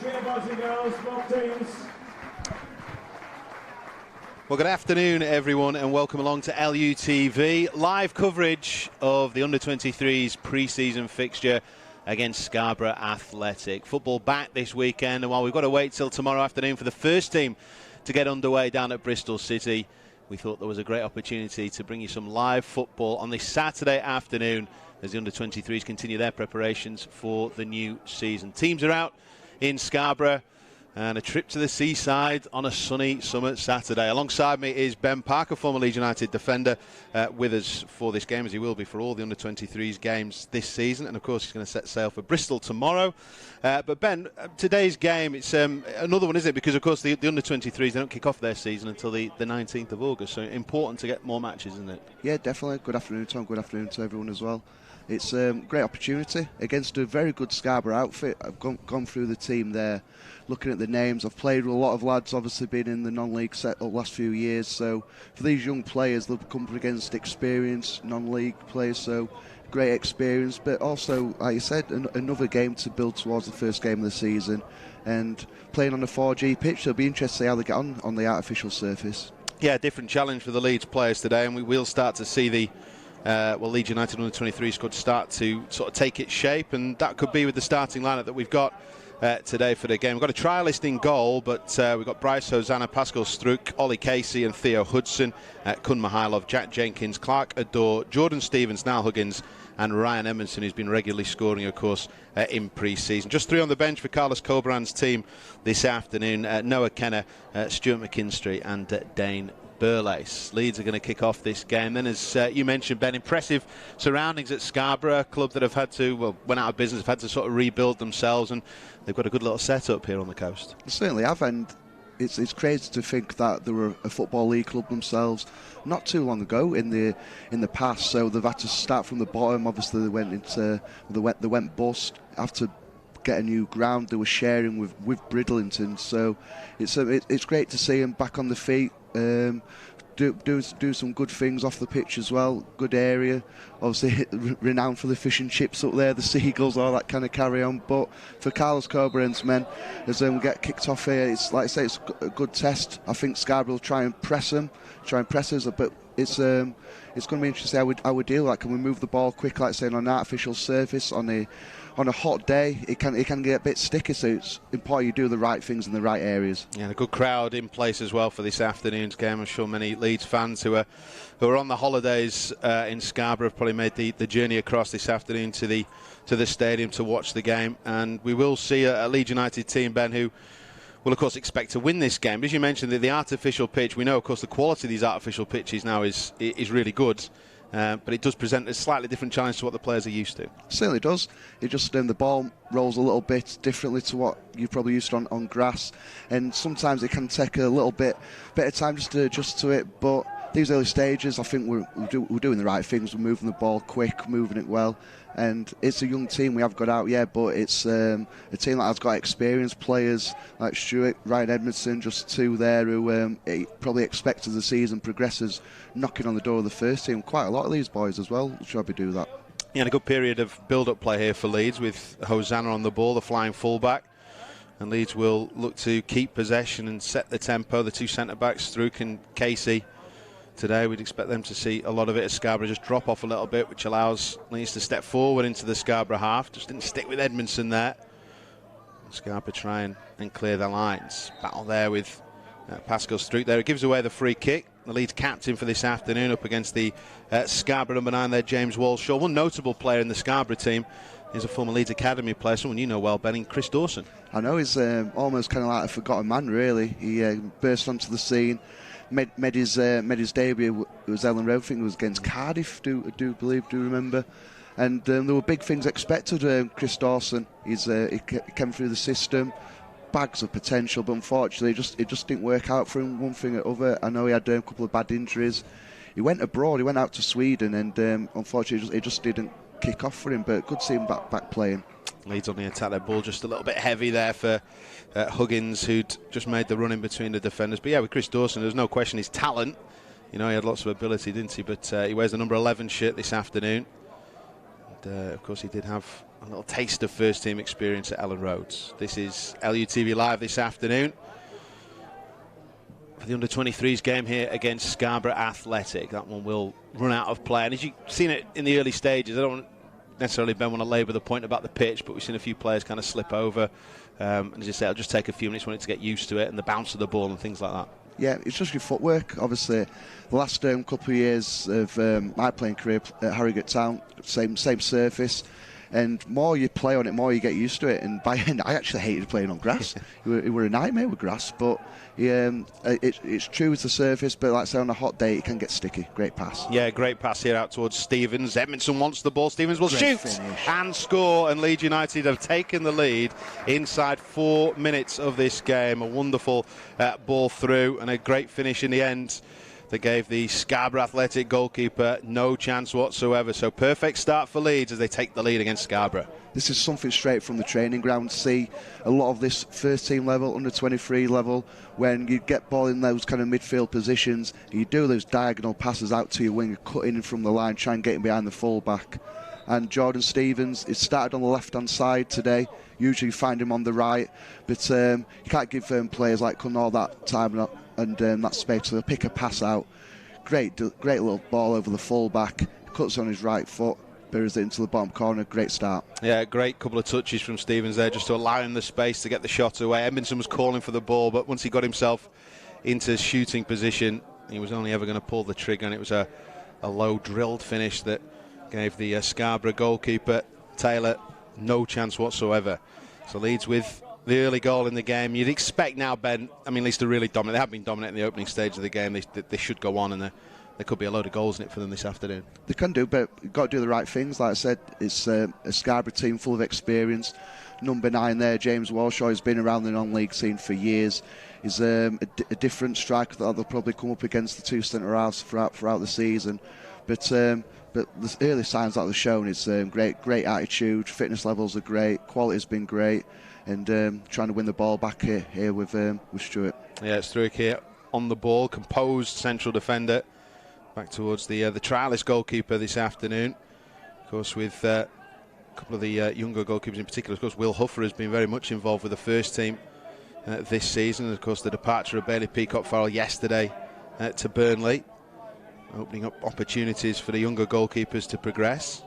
here, boys and girls, both teams. Well, good afternoon, everyone, and welcome along to LUTV. Live coverage of the Under-23s pre-season fixture against Scarborough Athletic. Football back this weekend, and while we've got to wait till tomorrow afternoon for the first team to get underway down at Bristol City, we thought there was a great opportunity to bring you some live football on this Saturday afternoon as the Under-23s continue their preparations for the new season. Teams are out in Scarborough, and a trip to the seaside on a sunny summer Saturday. Alongside me is Ben Parker, former Leeds United defender, with us for this game, as he will be for all the Under-23s games this season. And, of course, he's going to set sail for Bristol tomorrow. But, Ben, today's game, it's another one, isn't it? Because, of course, the Under-23s, they don't kick off their season until the 19th of August. So important to get more matches, isn't it? Yeah, definitely. Good afternoon, Tom. Good afternoon to everyone as well. It's a great opportunity against a very good Scarborough outfit. I've gone through the team there, looking at the names. I've played with a lot of lads, obviously been in the non-league set the last few years. So for these young players, they'll come up against experienced non-league players. So great experience, but also, like you said, another game to build towards the first game of the season. And playing on a 4G pitch, it'll be interesting to see how they get on the artificial surface. Yeah, different challenge for the Leeds players today, and we will start to see the Leeds United Under-23s could start to sort of take its shape, and that could be with the starting lineup that we've got today for the game. We've got a trialist in goal, but we've got Bryce Hosanna, Pascal Struck, Ollie Casey and Theo Hudson, Kun Mihailov, Jack Jenkins, Clark Adore, Jordan Stevens, Niall Huggins and Ryan Edmondson, who's been regularly scoring, of course, in pre-season. Just three on the bench for Carlos Colbrand's team this afternoon: Noah Kenner, Stuart McKinstry and Dane Burlace. Leeds are going to kick off this game. Then, as you mentioned, Ben, impressive surroundings at Scarborough, a club that have had to, went out of business, have had to sort of rebuild themselves, and they've got a good little setup here on the coast. They certainly have, and it's crazy to think that they were a football league club themselves not too long ago in the past. So they've had to start from the bottom. Obviously, they went bust after get a new ground they were sharing with Bridlington. So it's great to see them back on the feet. Do some good things off the pitch as well. Good area, obviously renowned for the fish and chips up there, the seagulls, all that kind of carry on. But for Carlos Colbrand's men, as we get kicked off here, it's like I say, it's a good test. I think Scarborough will try and press us, but it's going to be interesting how we deal. Like, can we move the ball quick, like saying on an artificial surface on a hot day? It can get a bit sticky, so it's important you do the right things in the right areas. Yeah, a good crowd in place as well for this afternoon's game. I'm sure many Leeds fans who are on the holidays in Scarborough have probably made the journey across this afternoon to the stadium to watch the game. And we will see a Leeds United team, Ben, who will of course expect to win this game. As you mentioned, the artificial pitch, we know of course the quality of these artificial pitches now is really good. But it does present a slightly different challenge to what the players are used to. It certainly does. It just the ball rolls a little bit differently to what you're probably used to on grass, and sometimes it can take a little bit of time just to adjust to it. But these early stages, I think we're doing the right things. We're moving the ball quick, moving it well, and it's a young team we have got out, but it's a team that has got experienced players like Stuart, Ryan Edmondson, just two there who probably expect as the season progresses, knocking on the door of the first team. Quite a lot of these boys as well should probably do that. Yeah, and a good period of build-up play here for Leeds with Hosanna on the ball, the flying fullback. And Leeds will look to keep possession and set the tempo. The two centre-backs, Struck and Casey. Today we'd expect them to see a lot of it as Scarborough just drop off a little bit, which allows Leeds to step forward into the Scarborough half. Just didn't stick with Edmondson there. Scarborough try and clear their lines. Battle there with Pascal Struck there. It gives away the free kick. The Leeds captain for this afternoon up against the Scarborough number 9 there, James Walshaw. One notable player in the Scarborough team is a former Leeds Academy player, someone you know well, Ben, Chris Dawson. I know, he's almost kind of like a forgotten man, really. He burst onto the scene. Made his debut. It was Ellen Road, I think it was against Cardiff, do remember. And there were big things expected. Chris Dawson, he came through the system, bags of potential, but unfortunately it just didn't work out for him. One thing or other. I know he had a couple of bad injuries. He went abroad. He went out to Sweden, and unfortunately it just didn't kick off for him. But good to see him back playing. Leeds on the attack, their ball just a little bit heavy there for Huggins, who'd just made the run in between the defenders. But yeah, with Chris Dawson, there's no question his talent. You know, he had lots of ability, didn't he? But he wears the number 11 shirt this afternoon. And, of course, he did have a little taste of first-team experience at Ellen Roads. This is LUTV Live this afternoon for the under-23s game here against Scarborough Athletic. That one will run out of play. And as you've seen it in the early stages, I don't necessarily want to labour the point about the pitch, but we've seen a few players kind of slip over. And as I say, it'll just take a few minutes for it to get used to it and the bounce of the ball and things like that. Yeah, it's just your footwork. Obviously, the last couple of years of my playing career at Harrogate Town, same surface. And more you play on it, more you get used to it. And by end, I actually hated playing on grass. It were a nightmare with grass. But it's true with the surface. But like I say, on a hot day, it can get sticky. Great pass. Yeah, great pass here out towards Stevens. Edmondson wants the ball. Stevens will shoot and score. And Leeds United have taken the lead inside 4 minutes of this game. A wonderful ball through and a great finish in the end that gave the Scarborough Athletic goalkeeper no chance whatsoever. So perfect start for Leeds as they take the lead against Scarborough. This is something straight from the training ground. See a lot of this first team level, under 23 level, when you get ball in those kind of midfield positions, you do those diagonal passes out to your winger, cutting in from the line, try and get in behind the full-back. And Jordan Stevens, it started on the left-hand side today. Usually you find him on the right, but you can't give players like Connor that time and that space, so they'll pick a pass out. Great little ball over the full-back, cuts on his right foot, buries it into the bottom corner. Great start. Yeah, great couple of touches from Stevens there just to allow him the space to get the shot away. Edmondson was calling for the ball, but once he got himself into shooting position, he was only ever going to pull the trigger, and it was a low drilled finish that gave the Scarborough goalkeeper Taylor no chance whatsoever. So Leeds with the early goal in the game. You'd expect now, Ben, I mean, Leeds to really dominate. They have been dominant in the opening stage of the game. They should go on, and there could be a load of goals in it for them this afternoon. They can do, but you've got to do the right things. Like I said, it's a Scarborough team full of experience. Number 9 there, James Walshaw, has been around the non-league scene for years. He's a different striker that they'll probably come up against the two centre-halves throughout the season. But the early signs that they've shown, it's great attitude, fitness levels are great, quality's been great, and trying to win the ball back here with Stewart. Yeah, it's Struick here on the ball, composed central defender, back towards the trialist goalkeeper this afternoon. Of course, with a couple of the younger goalkeepers in particular, of course, Will Huffer has been very much involved with the first team this season. And of course, the departure of Bailey Peacock-Farrell yesterday to Burnley, opening up opportunities for the younger goalkeepers to progress.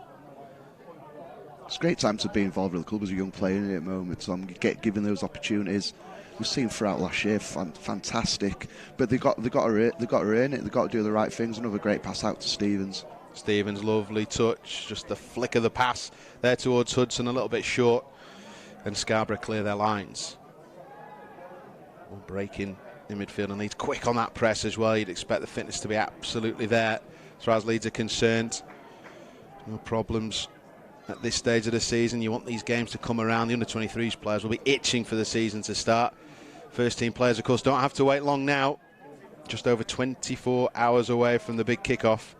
It's a great time to be involved with the club as a young player at the moment. So I'm given those opportunities. We've seen throughout last year, fantastic. But they've got to earn it. They've got to do the right things. Another great pass out to Stevens. Stevens, lovely touch. Just the flick of the pass there towards Hudson, a little bit short. And Scarborough clear their lines. Well, breaking in midfield, and Leeds quick on that press as well. You'd expect the fitness to be absolutely there as far as Leeds are concerned. No problems at this stage of the season. You want these games to come around. The under-23s players will be itching for the season to start. First team players, of course, don't have to wait long now. Just over 24 hours away from the big kickoff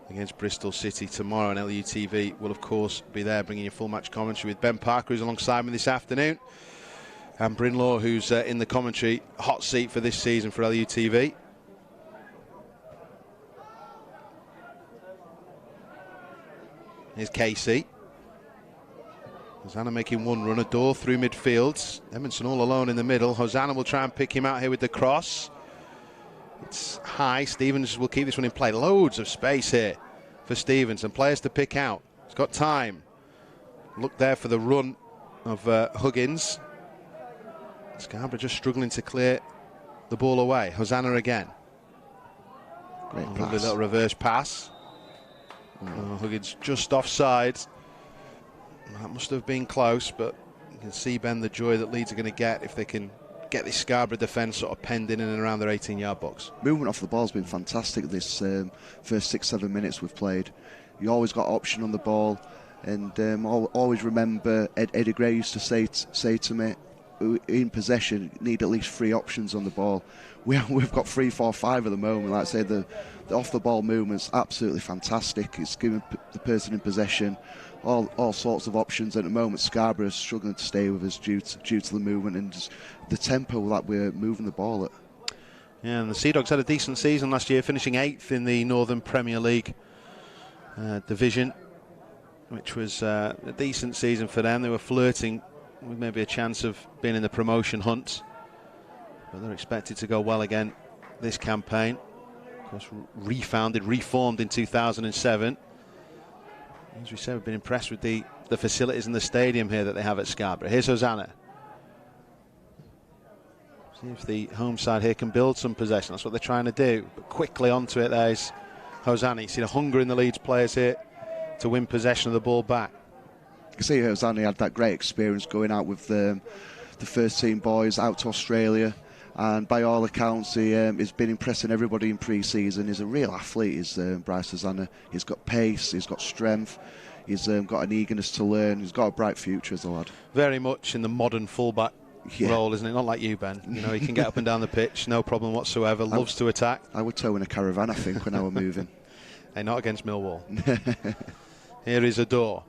against Bristol City tomorrow, and LUTV will, of course, be there bringing you full match commentary with Ben Parker, who's alongside me this afternoon, and Bryn Law, who's in the commentary hot seat for this season for LUTV. Here's Casey. Hosanna making one run, a door through midfield. Edmondson all alone in the middle. Hosanna will try and pick him out here with the cross. It's high. Stevens will keep this one in play. Loads of space here for Stevens and players to pick out. He's got time. Look there for the run of Huggins. Scarborough just struggling to clear the ball away. Hosanna again. Great pass. Lovely little reverse pass. Huggins just offside. That must have been close, but you can see, Ben, the joy that Leeds are going to get if they can get this Scarborough defence sort of penned in and around their 18-yard box. Movement off the ball has been fantastic this first 6-7 minutes we've played. You always got option on the ball, and always remember Eddie Gray used to say to me, in possession, you need at least 3 options on the ball. We've got 3, 4, 5 at the moment. Like I say, the off-the-ball movement's absolutely fantastic. It's giving the person in possession all sorts of options. At the moment, Scarborough is struggling to stay with us due to the movement and just the tempo that we're moving the ball at. Yeah, and the Sea Dogs had a decent season last year, finishing 8th in the Northern Premier League division. which was a decent season for them. They were flirting with maybe a chance of being in the promotion hunt, but they're expected to go well again this campaign. Of course, reformed in 2007. As we said, we've been impressed with the facilities and the stadium here that they have at Scarborough. Here's Hosanna. See if the home side here can build some possession. That's what they're trying to do. But quickly onto it, there's Hosanna. You see the hunger in the Leeds players here to win possession of the ball back. You see Hosanna had that great experience going out with the first team boys out to Australia. And by all accounts, he's been impressing everybody in pre-season. He's a real athlete, is Bryce Hosanna. He's got pace, he's got strength, he's got an eagerness to learn. He's got a bright future as a lad. Very much in the modern fullback role, isn't it? Not like you, Ben. You know, he can get up and down the pitch, no problem whatsoever. Loves to attack. I would tow in a caravan, I think, when I were moving. Hey, not against Millwall. Here is Adore.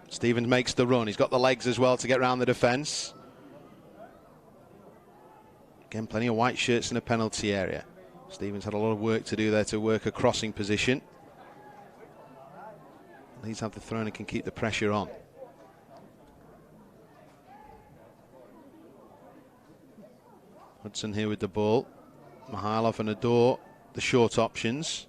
Stevens makes the run. He's got the legs as well to get round the defence. Again, plenty of white shirts in the penalty area. Stevens had a lot of work to do there to work a crossing position. Leeds have the throw and can keep the pressure on. Hudson here with the ball. Mihailov and Adore, the short options.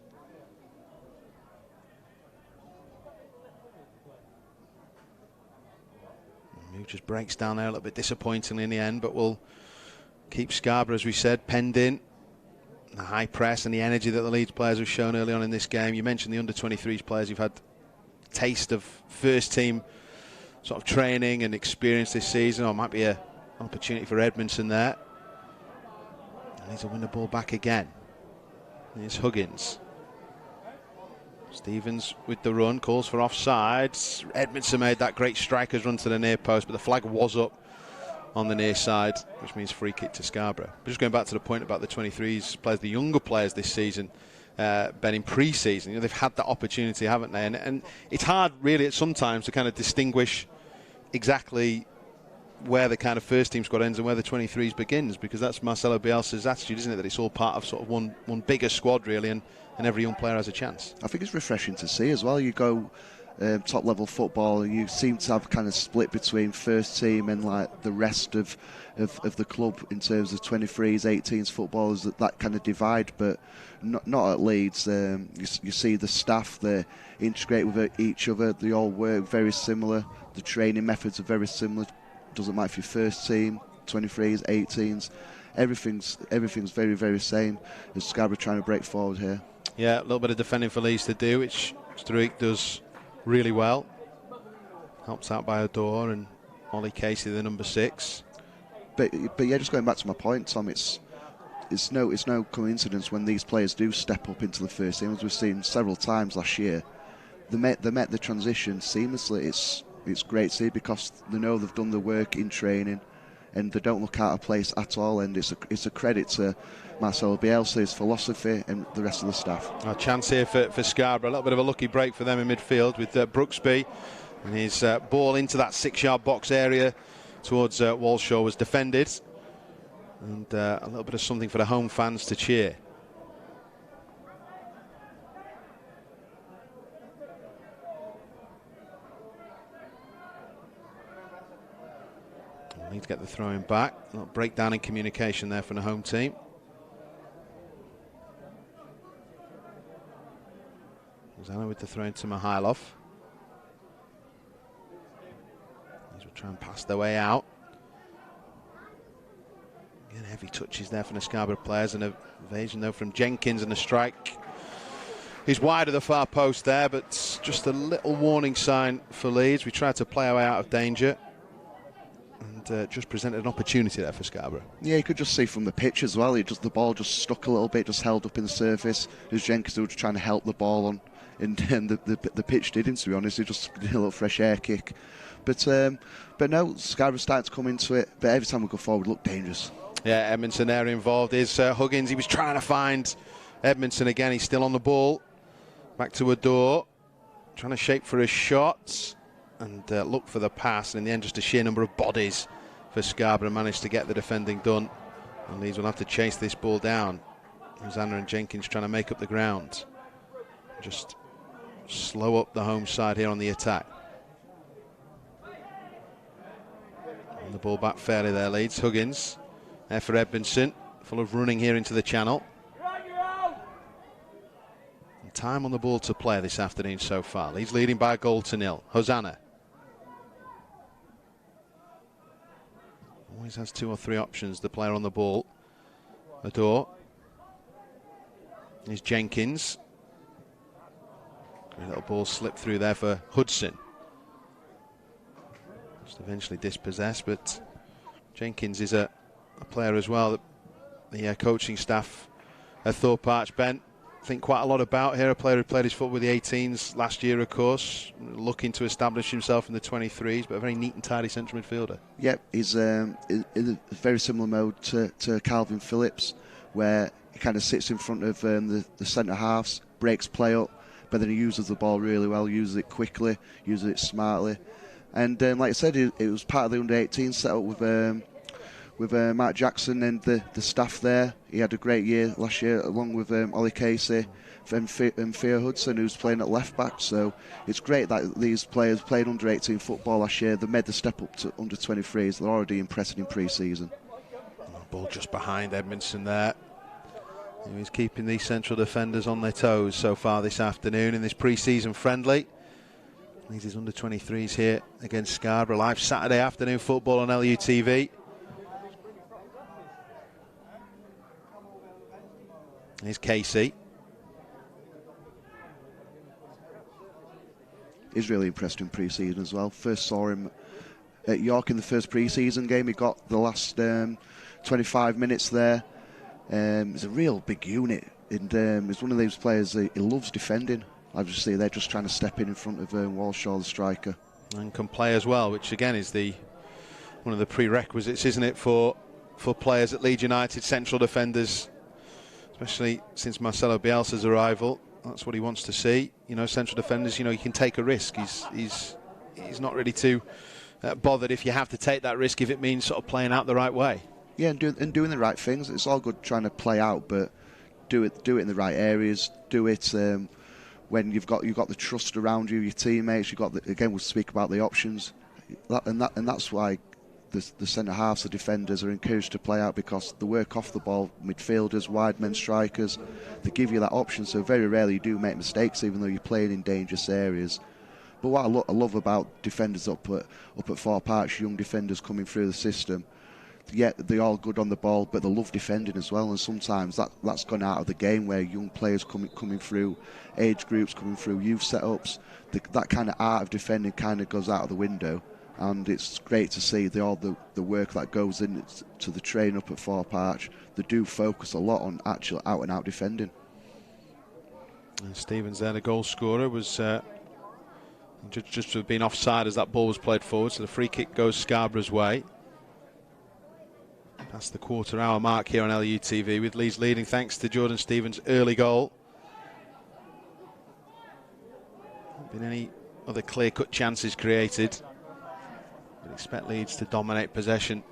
Who just breaks down there a little bit disappointingly in the end, but will keep Scarborough, as we said, penned in. The high press and the energy that the Leeds players have shown early on in this game. You mentioned the under-23s players who've had taste of first team sort of training and experience this season. Or it might be an opportunity for Edmondson there. And he's to win the ball back again. Here's Huggins. Stevens with the run, calls for offsides. Edmondson made that great striker's run to the near post, but the flag was up on the near side, which means free kick to Scarborough. But just going back to the point about the 23s players, the younger players this season, Ben, in pre-season, you know, they've had that opportunity, haven't they? And it's hard, really, sometimes to kind of distinguish exactly where the kind of first team squad ends and where the 23s begins, because that's Marcelo Bielsa's attitude, isn't it? That it's all part of sort of one bigger squad, really, and every young player has a chance. I think it's refreshing to see as well. You go top level football, and you seem to have kind of split between first team and like the rest of the club in terms of 23s, 18s footballers, that kind of divide, but not at Leeds. You see the staff, they integrate with each other, they all work very similar, the training methods are very similar. Doesn't matter if you're first team, 23s, 18s, everything's very, very same as Scarborough trying to break forward here. Yeah, a little bit of defending for Leeds to do, which Struik does really well. Helped out by Adore and Ollie Casey, the number 6. But yeah, just going back to my point, Tom, it's no coincidence when these players do step up into the first team, as we've seen several times last year. They met the transition seamlessly. It's great to see, because they know they've done the work in training and they don't look out of place at all, and it's a credit to Marcelo Bielsa, his philosophy, and the rest of the staff. A chance here for Scarborough, a little bit of a lucky break for them in midfield with Brooksby, and his ball into that 6-yard box area towards Walshaw was defended, and a little bit of something for the home fans to cheer. Need to get the throw-in back. A little breakdown in communication there from the home team. Zana with the throw-in to Mihailov. These will try and pass their way out. Again, heavy touches there from the Scarborough players, and a evasion though from Jenkins, and the strike. He's wide of the far post there, but just a little warning sign for Leeds. We tried to play our way out of danger. And just presented an opportunity there for Scarborough. Yeah, you could just see from the pitch as well. The ball just stuck a little bit, just held up in the surface. As Jenkins was trying to help the ball on, and the pitch did him, to be honest. He just did a little fresh air kick. But no, Scarborough's starting to come into it. But every time we go forward, look dangerous. Yeah, Edmondson there involved. Is Huggins. He was trying to find Edmondson again. He's still on the ball. Back to Adore, trying to shape for his shots and look for the pass. And in the end, just a sheer number of bodies for Scarborough managed to get the defending done. And Leeds will have to chase this ball down. Hosanna and Jenkins trying to make up the ground. Just slow up the home side here on the attack. And the ball back fairly there, Leeds. Huggins, there for Edmondson, full of running here into the channel. And time on the ball to play this afternoon so far. Leeds leading by a goal to nil. Hosanna. Always has 2 or 3 options, the player on the ball. Adore. Here's Jenkins. Great little ball slipped through there for Hudson. Just eventually dispossessed, but Jenkins is a player as well that the coaching staff at Thorpe Arch Bent think quite a lot about here. A player who played his football with the 18s last year, of course, looking to establish himself in the 23s, but a very neat and tidy central midfielder. Yep, he's in a very similar mode to Calvin Phillips, where he kind of sits in front of the centre halves, breaks play up, but then he uses the ball really well, uses it quickly, uses it smartly. And like I said, it was part of the under-18 setup with Mark Jackson and the staff there. He had a great year last year, along with Ollie Casey and Theo Hudson, who's playing at left-back. So it's great that these players played under-18 football last year. They made the step up to under-23s. They're already impressing in pre-season. Ball just behind Edmondson there. He's keeping these central defenders on their toes so far this afternoon in this pre-season friendly. These is under-23s here against Scarborough. Live Saturday afternoon football on LUTV. Here's Casey. He's really impressed in pre-season as well. First saw him at York in the first pre-season game. He got the last 25 minutes there. He's a real big unit, and he's one of those players that he loves defending. Obviously, they're just trying to step in front of Walshaw, the striker. And can play as well, which again is one of the prerequisites, isn't it, for players at Leeds United, central defenders, especially since Marcelo Bielsa's arrival. That's what he wants to see. You know, central defenders, you know, you can take a risk. He's not really too bothered if you have to take that risk if it means sort of playing out the right way. Yeah, and doing the right things. It's all good trying to play out, but do it in the right areas. Do it when you've got the trust around you, your teammates. Again, we'll speak about the options, and that's why the centre halves, the defenders, are encouraged to play out, because the work off the ball, midfielders, wide men, strikers, they give you that option. So very rarely you do make mistakes, even though you're playing in dangerous areas. But what I love about defenders up at Thorpe Arch, young defenders coming through the system. Yeah, they're all good on the ball, but they love defending as well. And sometimes that's gone out of the game, where young players coming through, age groups coming through, youth setups, that kind of art of defending kind of goes out of the window. And it's great to see the work that goes into the train up at Thorpe Arch. They do focus a lot on actual out-and-out defending. And Stevens there, the goal scorer, was just to have been offside as that ball was played forward. So the free kick goes Scarborough's way. That's the quarter-hour mark here on LUTV, with Leeds leading thanks to Jordan Stevens' early goal. Not been any other clear-cut chances created. But expect Leeds to dominate possession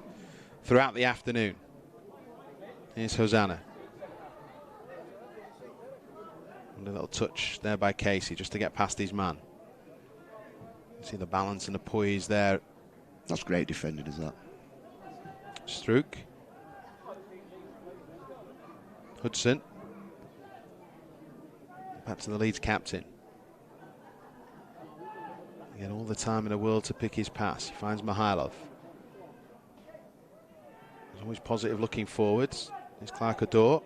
throughout the afternoon. Here's Hosanna. And a little touch there by Casey just to get past his man. See the balance and the poise there. That's great defending, is that? Struik. Hudson. Back to the Leeds captain. Again, all the time in the world to pick his pass. He finds Mihailov. He's always positive looking forwards. Here's Clark Adore.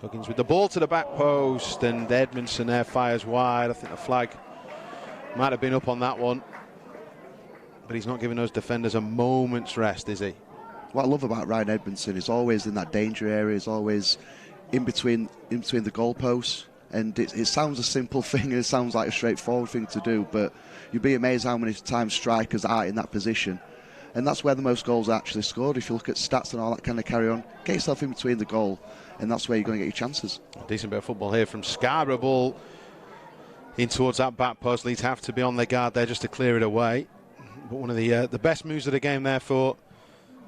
Huggins with the ball to the back post, and Edmondson there fires wide. I think the flag might have been up on that one, but he's not giving those defenders a moment's rest, is he? What I love about Ryan Edmondson is always in that danger area. He's always in between the goalposts, and it sounds a simple thing, and it sounds like a straightforward thing to do, but you'd be amazed how many times strikers are in that position. And that's where the most goals are actually scored. If you look at stats and all that kind of carry on, get yourself in between the goal, and that's where you're going to get your chances. A decent bit of football here from Scarborough. Ball in towards that back post. Leeds have to be on their guard there just to clear it away. But one of the best moves of the game there for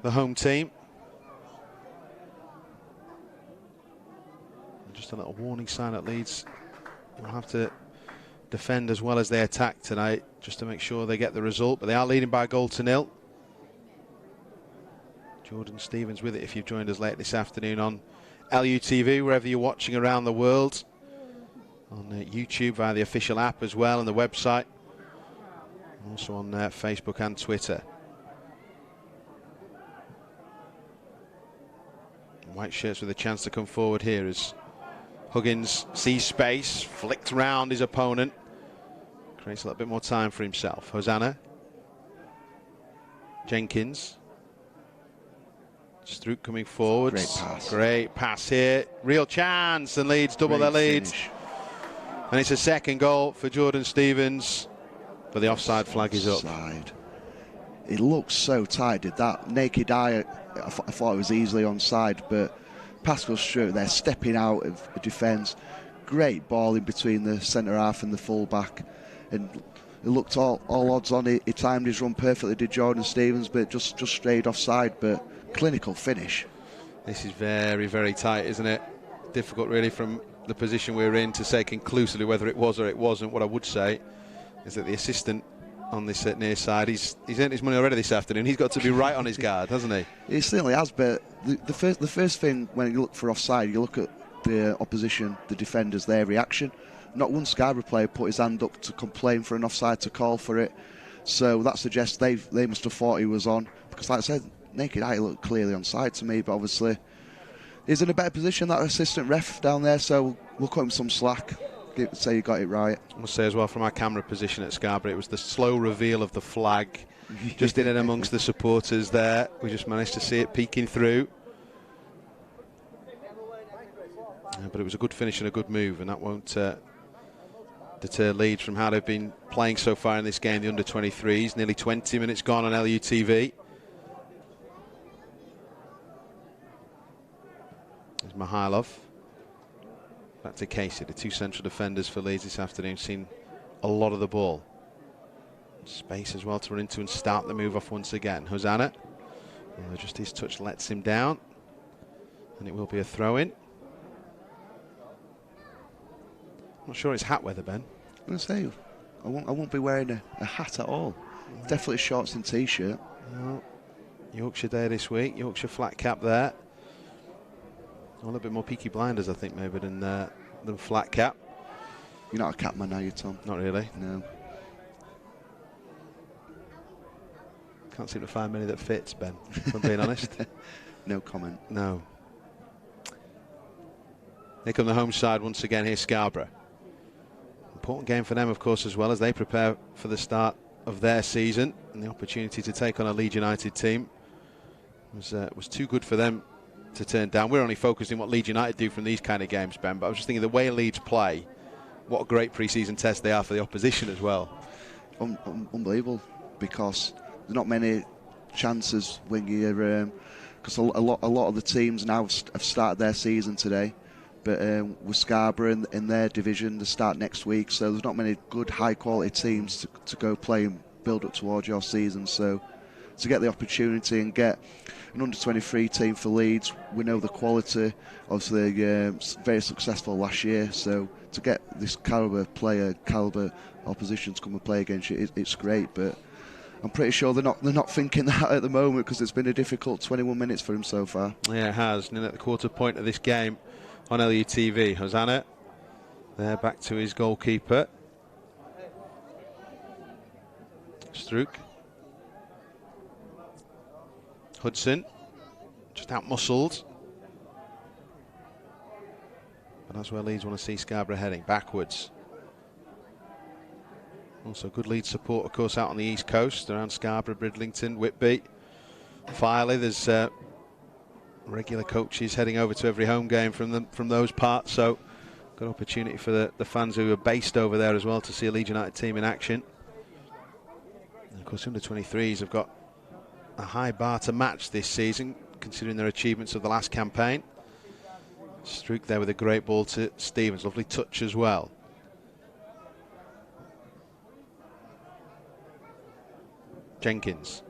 the home team. And just a little warning sign at Leeds. We'll have to defend as well as they attack tonight, just to make sure they get the result. But they are leading by a goal to nil. Jordan Stevens with it if you've joined us late this afternoon on LUTV, wherever you're watching around the world. On YouTube via the official app as well, and the website. Also on Facebook and Twitter. White shirts with a chance to come forward here as Huggins sees space, flicked round his opponent. Creates a little bit more time for himself. Hosanna. Jenkins. Strouk coming forward. Great pass. Great pass here. Real chance, and Leeds double their lead. Finish. And it's a second goal for Jordan Stevens. But the offside flag is up. Offside. It looks so tight. Did that naked eye? I thought it was easily onside, but Pascal Strouk there stepping out of the defence. Great ball in between the centre half and the full back, and it looked all odds on it. He timed his run perfectly, did Jordan Stevens, but just strayed offside. But clinical finish. This is very, very tight, isn't it? Difficult really from the position we're in to say conclusively whether it was or it wasn't. What I would say is that the assistant on this near side, he's earned his money already this afternoon. He's got to be right on his guard, hasn't he? He certainly has, but the first thing when you look for offside, you look at the opposition, the defenders, their reaction. Not one Scarborough player put his hand up to complain for an offside, to call for it. So that suggests they must have thought he was on, because like I said, naked eye looked clearly onside to me, but obviously he's in a better position, that assistant ref down there, so we'll cut him some slack. Say you got it right. I must say as well, from our camera position at Scarborough, it was the slow reveal of the flag just in and amongst the supporters there. We just managed to see it peeking through. But it was a good finish and a good move, and that won't deter Leeds from how they've been playing so far in this game, the under-23s. Nearly 20 minutes gone on LUTV. There's Mihailov. Back to Casey, the two central defenders for Leeds this afternoon, seen a lot of the ball. Space as well to run into and start the move off once again. Hosanna, just his touch lets him down, and it will be a throw-in. Not sure it's hat weather, Ben. I'm going to say, I won't be wearing a hat at all. Definitely shorts and t-shirt. No. Yorkshire Day this week, Yorkshire flat cap there. A little bit more Peaky Blinders, I think, maybe, than flat cap. You're not a cap man, are you, Tom? Not really. No. Can't seem to find many that fits, Ben, if I'm being honest. No comment. No. Here come the home side once again here, Scarborough. Important game for them, of course, as well, as they prepare for the start of their season, and the opportunity to take on a Leeds United team was too good for them to turn down. We're only focusing on what Leeds United do from these kind of games, Ben, but I was just thinking the way Leeds play, what a great pre-season test they are for the opposition as well. Unbelievable, because there's not many chances when you're, because a lot of the teams now have started their season today, but with Scarborough in their division, they start next week, so there's not many good high quality teams to go play and build up towards your season. So to get the opportunity and get an under-23 team for Leeds, we know the quality, obviously very successful last year, so to get this calibre opposition to come and play against you, it's great. But I'm pretty sure they're not thinking that at the moment, because it's been a difficult 21 minutes for him so far. Yeah, it has. And at the quarter point of this game on LUTV, Hosanna there, back to his goalkeeper. Strouk. Hudson, just out-muscled. But that's where Leeds want to see Scarborough heading, backwards. Also good Leeds support, of course, out on the East Coast, around Scarborough, Bridlington, Whitby. Filey, there's regular coaches heading over to every home game from those parts, so good opportunity for the fans who are based over there as well to see a Leeds United team in action. And of course, under-23s have got a high bar to match this season, considering their achievements of the last campaign. Strouk there with a great ball to Stevens, lovely touch as well. Jenkins.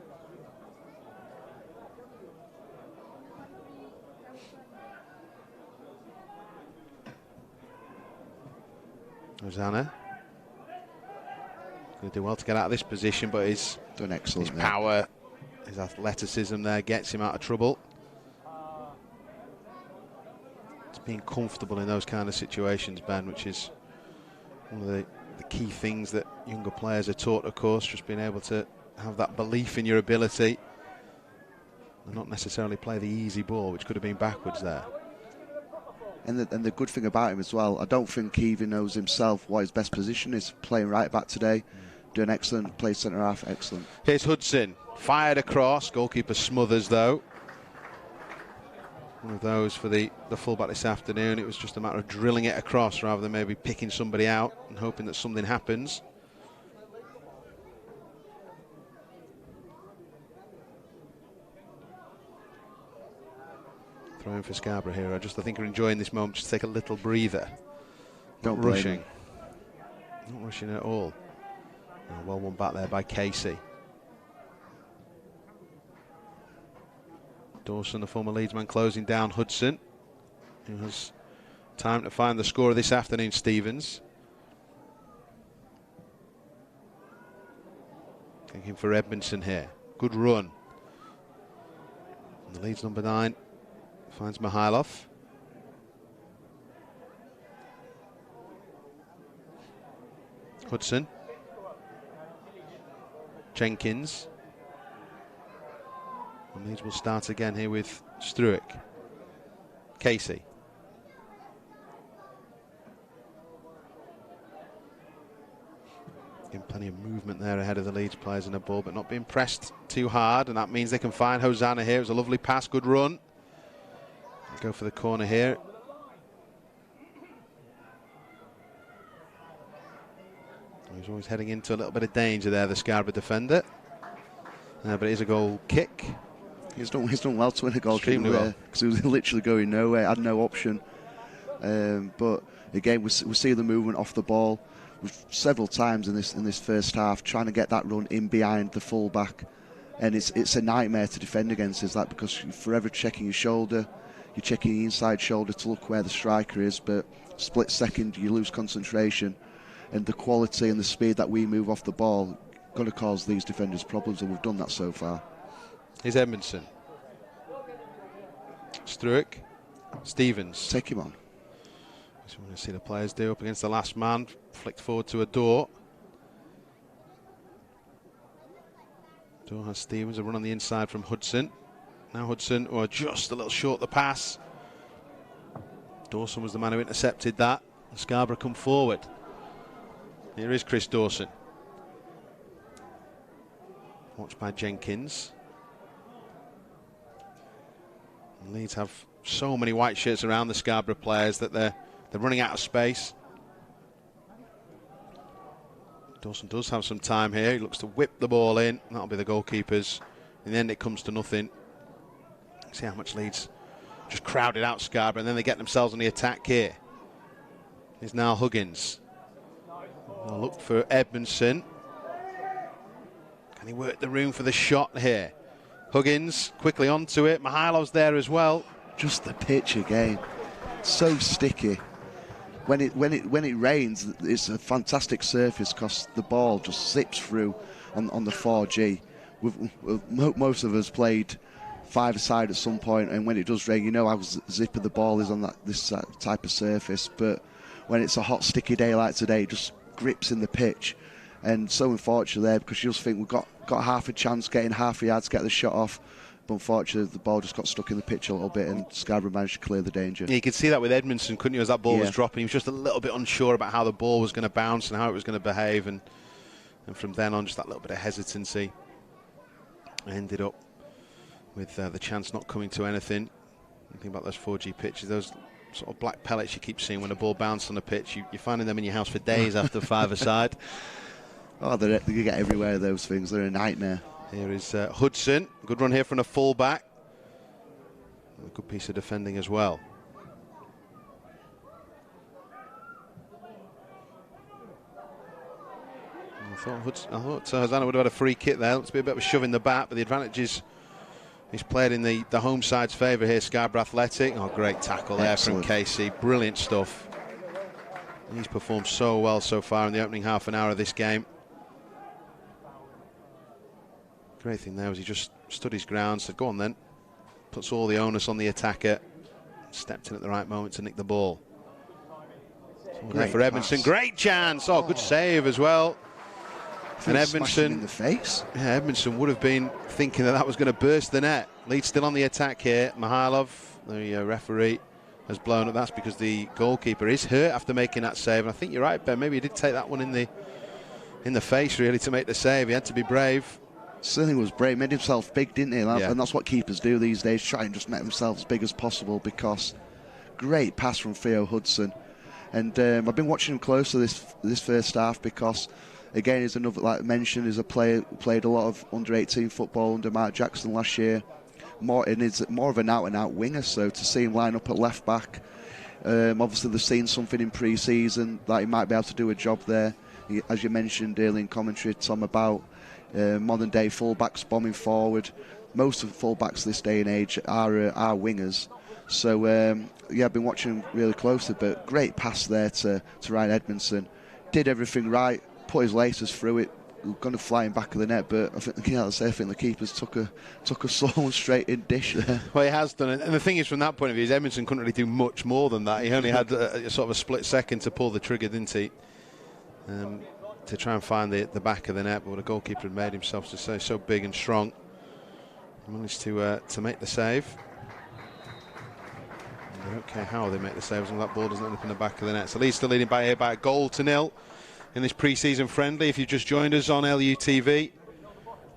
Hosanna. Going to do well to get out of this position, but his power, his athleticism there gets him out of trouble. It's being comfortable in those kind of situations, Ben, which is one of the key things that younger players are taught, of course, just being able to have that belief in your ability and not necessarily play the easy ball, which could have been backwards there. And the good thing about him as well, I don't think he even knows himself what his best position is. Playing right back today, doing excellent, play centre half, excellent. Here's Hudson, fired across, goalkeeper smothers though. One of those for the fullback this afternoon. It was just a matter of drilling it across rather than maybe picking somebody out and hoping that something happens. Throwing for Scarborough here. I think are enjoying this moment, just take a little breather. Don't rushing. Not rushing at all. Oh, well won back there by Casey. Dawson, the former Leeds man, closing down Hudson, who has time to find the scorer this afternoon, Stevens. Thinking for Edmondson here. Good run. And the Leeds number 9 finds Mihailov. Hudson. Jenkins. And Leeds will start again here with Struick. Casey. Getting plenty of movement there ahead of the Leeds players in the ball, but not being pressed too hard, and that means they can find Hosanna here. It was a lovely pass, good run. Go for the corner here. He's always heading into a little bit of danger there, the Scarborough defender. But it is a goal kick. He's done well to win a goal kick there, because he was literally going nowhere, had no option. But again, we see the movement off the ball several times in this first half, trying to get that run in behind the fullback, and it's a nightmare to defend against, is that, because you're forever checking your shoulder, you're checking the inside shoulder to look where the striker is, but split second you lose concentration, and the quality and the speed that we move off the ball going to cause these defenders problems, and we've done that so far. Here's Edmondson. Struick. Stevens. Take him on. That's what we want to see the players do up against the last man. Flicked forward to a door. Door has Stevens, a run on the inside from Hudson. Now Hudson, just a little short the pass. Dawson was the man who intercepted that. And Scarborough come forward. Here is Chris Dawson. Watched by Jenkins. And Leeds have so many white shirts around the Scarborough players that they're running out of space. Dawson does have some time here. He looks to whip the ball in. That'll be the goalkeepers. In the end, it comes to nothing. See how much Leeds just crowded out Scarborough, and then they get themselves on the attack here. Here's now Huggins. I'll look for Edmondson. Can he work the room for the shot here? Huggins quickly onto it. Mihailov's there as well. Just the pitch again. So sticky. When it rains, it's a fantastic surface because the ball just zips through on the 4G. Most of us played five-a-side at some point, and when it does rain, you know how zipper the ball is on this type of surface. But when it's a hot, sticky day like today, it just grips in the pitch. And so unfortunate there, because you just think we've got half a chance getting half a yard to get the shot off. But unfortunately, the ball just got stuck in the pitch a little bit, and Scarborough managed to clear the danger. Yeah, you could see that with Edmondson, couldn't you, as that ball was dropping. He was just a little bit unsure about how the ball was going to bounce and how it was going to behave. And from then on, just that little bit of hesitancy. Ended up with the chance not coming to anything. Think about those 4G pitches, those sort of black pellets you keep seeing when the ball bounces on the pitch. You're finding them in your house for days after five-a-side. Oh, they get everywhere, those things. They're a nightmare. Here is Hudson. Good run here from a full-back. A good piece of defending as well. I thought Hosanna would have had a free kick there. Looks to be a bit of a shove in the back, but the advantage is played in the home side's favour here, Scarborough Athletic. Oh, great tackle there from Casey. Brilliant stuff. He's performed so well so far in the opening half an hour of this game. Great thing there was he just stood his ground, said, go on then. Puts all the onus on the attacker. Stepped in at the right moment to nick the ball. Great for Edmondson. Pass. Great chance. Oh, good save as well. And Edmondson in the face. Yeah, Edmondson would have been thinking that was going to burst the net. Leeds still on the attack here. Mihailov, the referee, has blown up. That's because the goalkeeper is hurt after making that save. And I think you're right, Ben. Maybe he did take that one in the face, really, to make the save. He had to be brave. Certainly was brave. Made himself big, didn't he? Yeah. And that's what keepers do these days. Try and just make themselves as big as possible. Because great pass from Theo Hudson. And I've been watching him closely this first half because, again, he's another, like I mentioned, he's a player who played a lot of under-18 football under Mark Jackson last year. And is more of an out-and-out winger, so to see him line up at left-back, obviously they've seen something in pre-season that he might be able to do a job there. As you mentioned earlier in commentary, Tom, about modern-day full-backs bombing forward. Most of the full-backs this day and age are wingers. So, yeah, I've been watching him really closely, but great pass there to Ryan Edmondson. Did everything right, put his laces through it, going to fly him back of the net, but I think the keepers took a slow straight in dish there. Well, he has done it, and the thing is, from that point of view, Edmondson couldn't really do much more than that. He only had a sort of a split second to pull the trigger, didn't he? To try and find the back of the net, but the goalkeeper had made himself to say so big and strong. He managed to make the save. And I don't care how they make the saves, and that ball doesn't end up in the back of the net. So Leeds still leading by a 1-0 in this pre-season friendly. If you've just joined us on LUTV,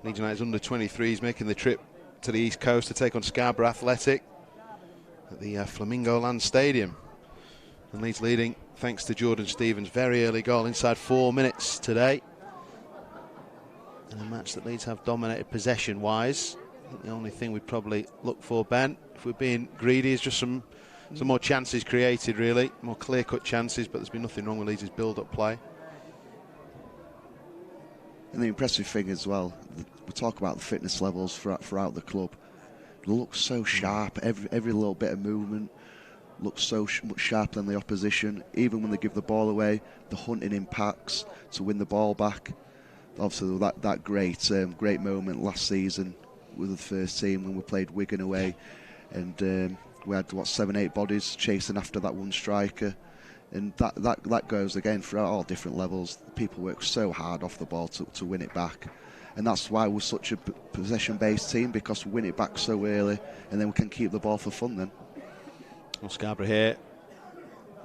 Leeds United's under-23s making the trip to the East Coast to take on Scarborough Athletic at the Flamingo Land Stadium. And Leeds leading thanks to Jordan Stevens' very early goal inside 4 minutes today. In a match that Leeds have dominated possession-wise. I think the only thing we'd probably look for, Ben, if we're being greedy, is just some more chances created, really. More clear-cut chances, but there's been nothing wrong with Leeds' build-up play. And the impressive thing as well, we talk about the fitness levels throughout the club. It looks so sharp, every little bit of movement looks so much sharper than the opposition. Even when they give the ball away, the hunting impacts to win the ball back. Obviously, that great moment last season with the first team when we played Wigan away, and we had 7-8 bodies chasing after that one striker. And that goes again throughout all different levels. People work so hard off the ball to win it back. And that's why we're such a possession-based team, because we win it back so early and then we can keep the ball for fun then. Well, Scarborough here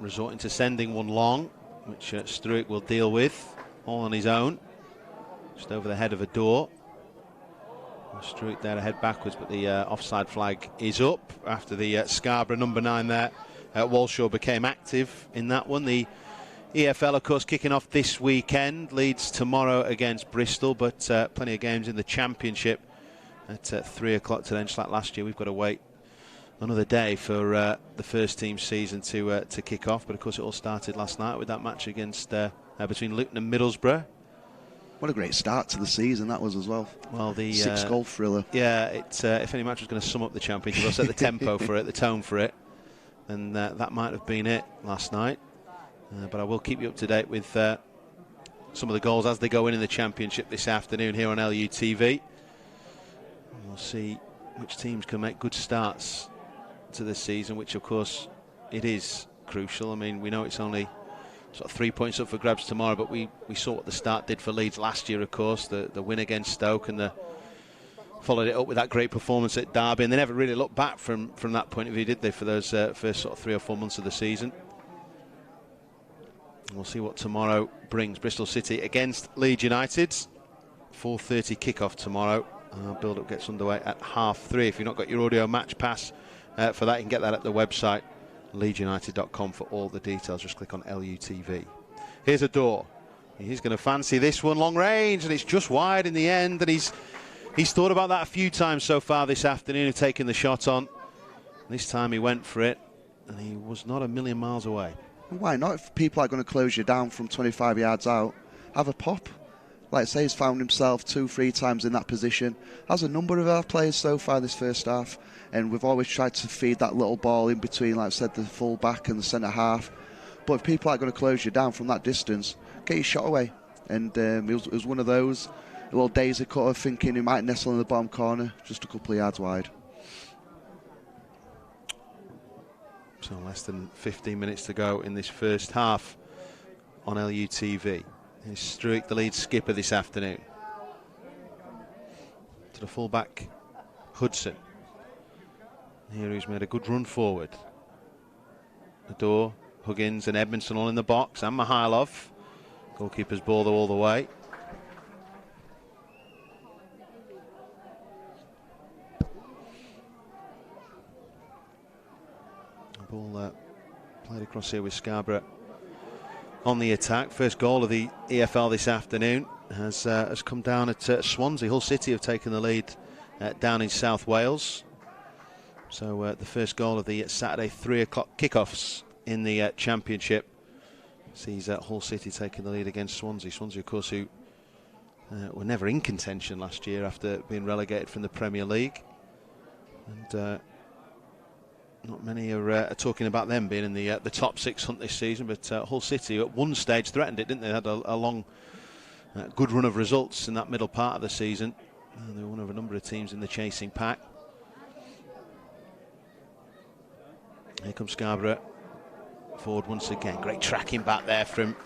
resorting to sending one long, which Struik will deal with all on his own. Just over the head of a door. Struik there to head backwards, but the offside flag is up after the Scarborough number 9 there. Walshaw became active in that one. The EFL, of course, kicking off this weekend. Leeds tomorrow against Bristol, but plenty of games in the Championship at 3 o'clock today. Just like last year, we've got to wait another day for the first team season to kick off. But of course, it all started last night with that match against between Luton and Middlesbrough. What a great start to the season that was as well. Well, the 6-goal thriller. Yeah, if any match was going to sum up the Championship, or set the tempo for it, the tone for it, and that might have been it last night. But I will keep you up to date with some of the goals as they go in the Championship this afternoon here on LUTV. We'll see which teams can make good starts to this season, which of course it is crucial. I mean, we know it's only sort of 3 points up for grabs tomorrow, but we saw what the start did for Leeds last year, of course, the win against Stoke, and followed it up with that great performance at Derby, and they never really looked back from that point of view, did they, for those first sort of 3 or 4 months of the season. We'll see what tomorrow brings. Bristol City against Leeds United. 4:30 kickoff tomorrow. Build-up gets underway at 3:30. If you've not got your audio match pass for that, you can get that at the website, leedsunited.com, for all the details. Just click on LUTV. Here's a door. He's going to fancy this one long range, and it's just wide in the end. And he's thought about that a few times so far this afternoon, of taking the shot on. This time he went for it, and he was not a million miles away. Why not? If people are going to close you down from 25 yards out, have a pop. Like I say, he's found himself 2-3 times in that position. Has a number of our players so far this first half, and we've always tried to feed that little ball in between, like I said, the full back and the centre half. But if people are going to close you down from that distance, get your shot away. And it was one of those. little daisy cutter, thinking he might nestle in the bottom corner, just a couple of yards wide. So less than 15 minutes to go in this first half on LUTV. Here's Struik, the lead skipper this afternoon. To the fullback, Hudson. Here he's made a good run forward. Adore, Huggins and Edmondson all in the box, and Mihailov. Goalkeeper's ball all the way. Ball played across here with Scarborough on the attack. First goal of the EFL this afternoon has come down at Swansea. Hull City have taken the lead down in South Wales. So the first goal of the Saturday 3 o'clock kickoffs in the Championship sees Hull City taking the lead against Swansea. Swansea, of course, who were never in contention last year after being relegated from the Premier League. And not many are talking about them being in the top 6 hunt this season, but Hull City at one stage threatened it, didn't they? They had a long, good run of results in that middle part of the season. And they were one of a number of teams in the chasing pack. Here comes Scarborough forward once again. Great tracking back there from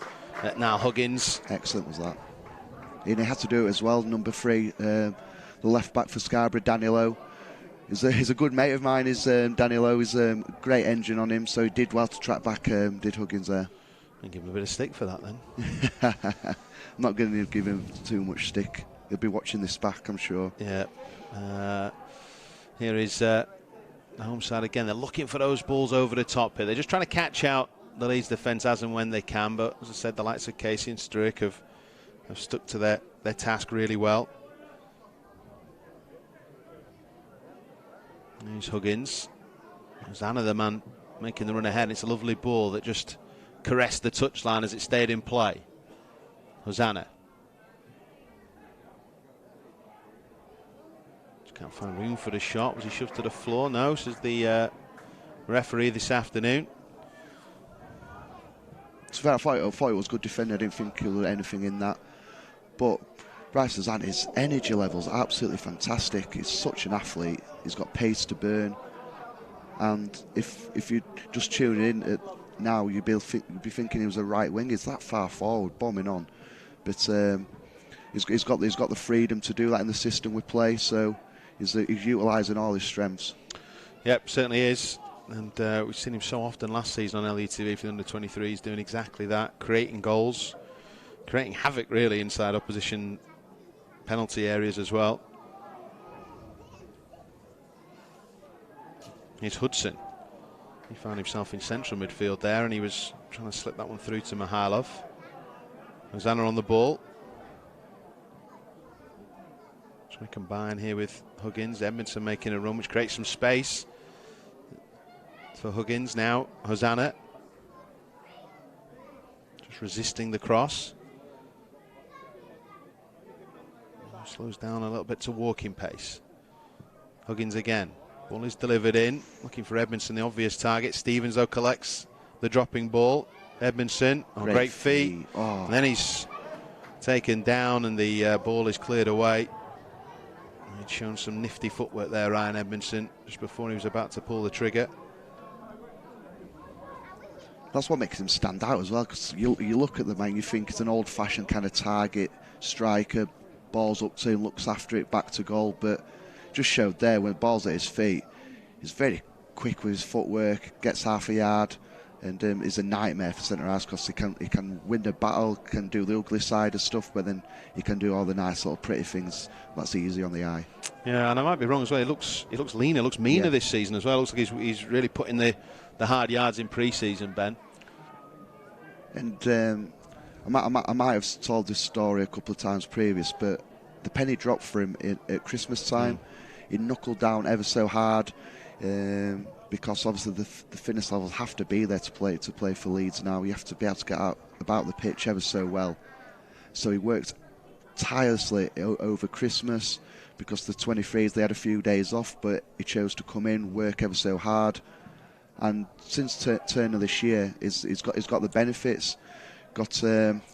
now Huggins. Excellent was that. And he had to do it as well. Number 3, the left back for Scarborough, Danilo. He's a good mate of mine, is Danilo. He's a great engine on him, so he did well to track back, did Huggins there. And give him a bit of stick for that then. I'm not going to give him too much stick. He'll be watching this back, I'm sure. Yeah. Here is the home side again. They're looking for those balls over the top here. They're just trying to catch out the Leeds defence as and when they can, but as I said, the likes of Casey and Struik have stuck to their task really well. Here's Huggins. Hosanna, the man making the run ahead. It's a lovely ball that just caressed the touchline as it stayed in play. Hosanna. Just can't find room for the shot. Was he shoved to the floor? No, says the referee this afternoon. I thought it was good defending. I didn't think there was anything in that. But Bryce Hosanna, his energy levels are absolutely fantastic. He's such an athlete. He's got pace to burn. And if you just tune in now, you'd be thinking he was a right wing. He's that far forward, bombing on. But he's got the freedom to do that in the system we play. So he's utilising all his strengths. Yep, certainly is. And we've seen him so often last season on LUTV for the under-23s doing exactly that, creating goals, creating havoc really inside opposition penalty areas as well. Here's Hudson. He found himself in central midfield there and he was trying to slip that one through to Mihailov. Hosanna on the ball. Trying to combine here with Huggins. Edmondson making a run which creates some space for Huggins. Now Hosanna just resisting the cross. Slows down a little bit to walking pace. Huggins again. Ball is delivered in. Looking for Edmondson, the obvious target. Stevens though collects the dropping ball. Edmondson, great feet. Oh. And then he's taken down and the ball is cleared away. He'd shown some nifty footwork there, Ryan Edmondson, just before he was about to pull the trigger. That's what makes him stand out as well, because you look at the man, you think it's an old-fashioned kind of target striker. Ball's up to him, looks after it, back to goal, but just showed there when the ball's at his feet, he's very quick with his footwork, gets half a yard, and is a nightmare for centre halves because he can win the battle, can do the ugly side of stuff, but then he can do all the nice little pretty things. That's easy on the eye. Yeah, and I might be wrong as well. He looks leaner, looks meaner this season as well. Looks like he's really putting the hard yards in pre-season, Ben. And I might have told this story a couple of times previous, but the penny dropped for him at Christmas time. He knuckled down ever so hard because obviously the fitness levels have to be there to play for Leeds now. You have to be able to get out about the pitch ever so well. So he worked tirelessly over Christmas because the 23s, they had a few days off, but he chose to come in, work ever so hard. And since turn of this year, he's got the benefits. got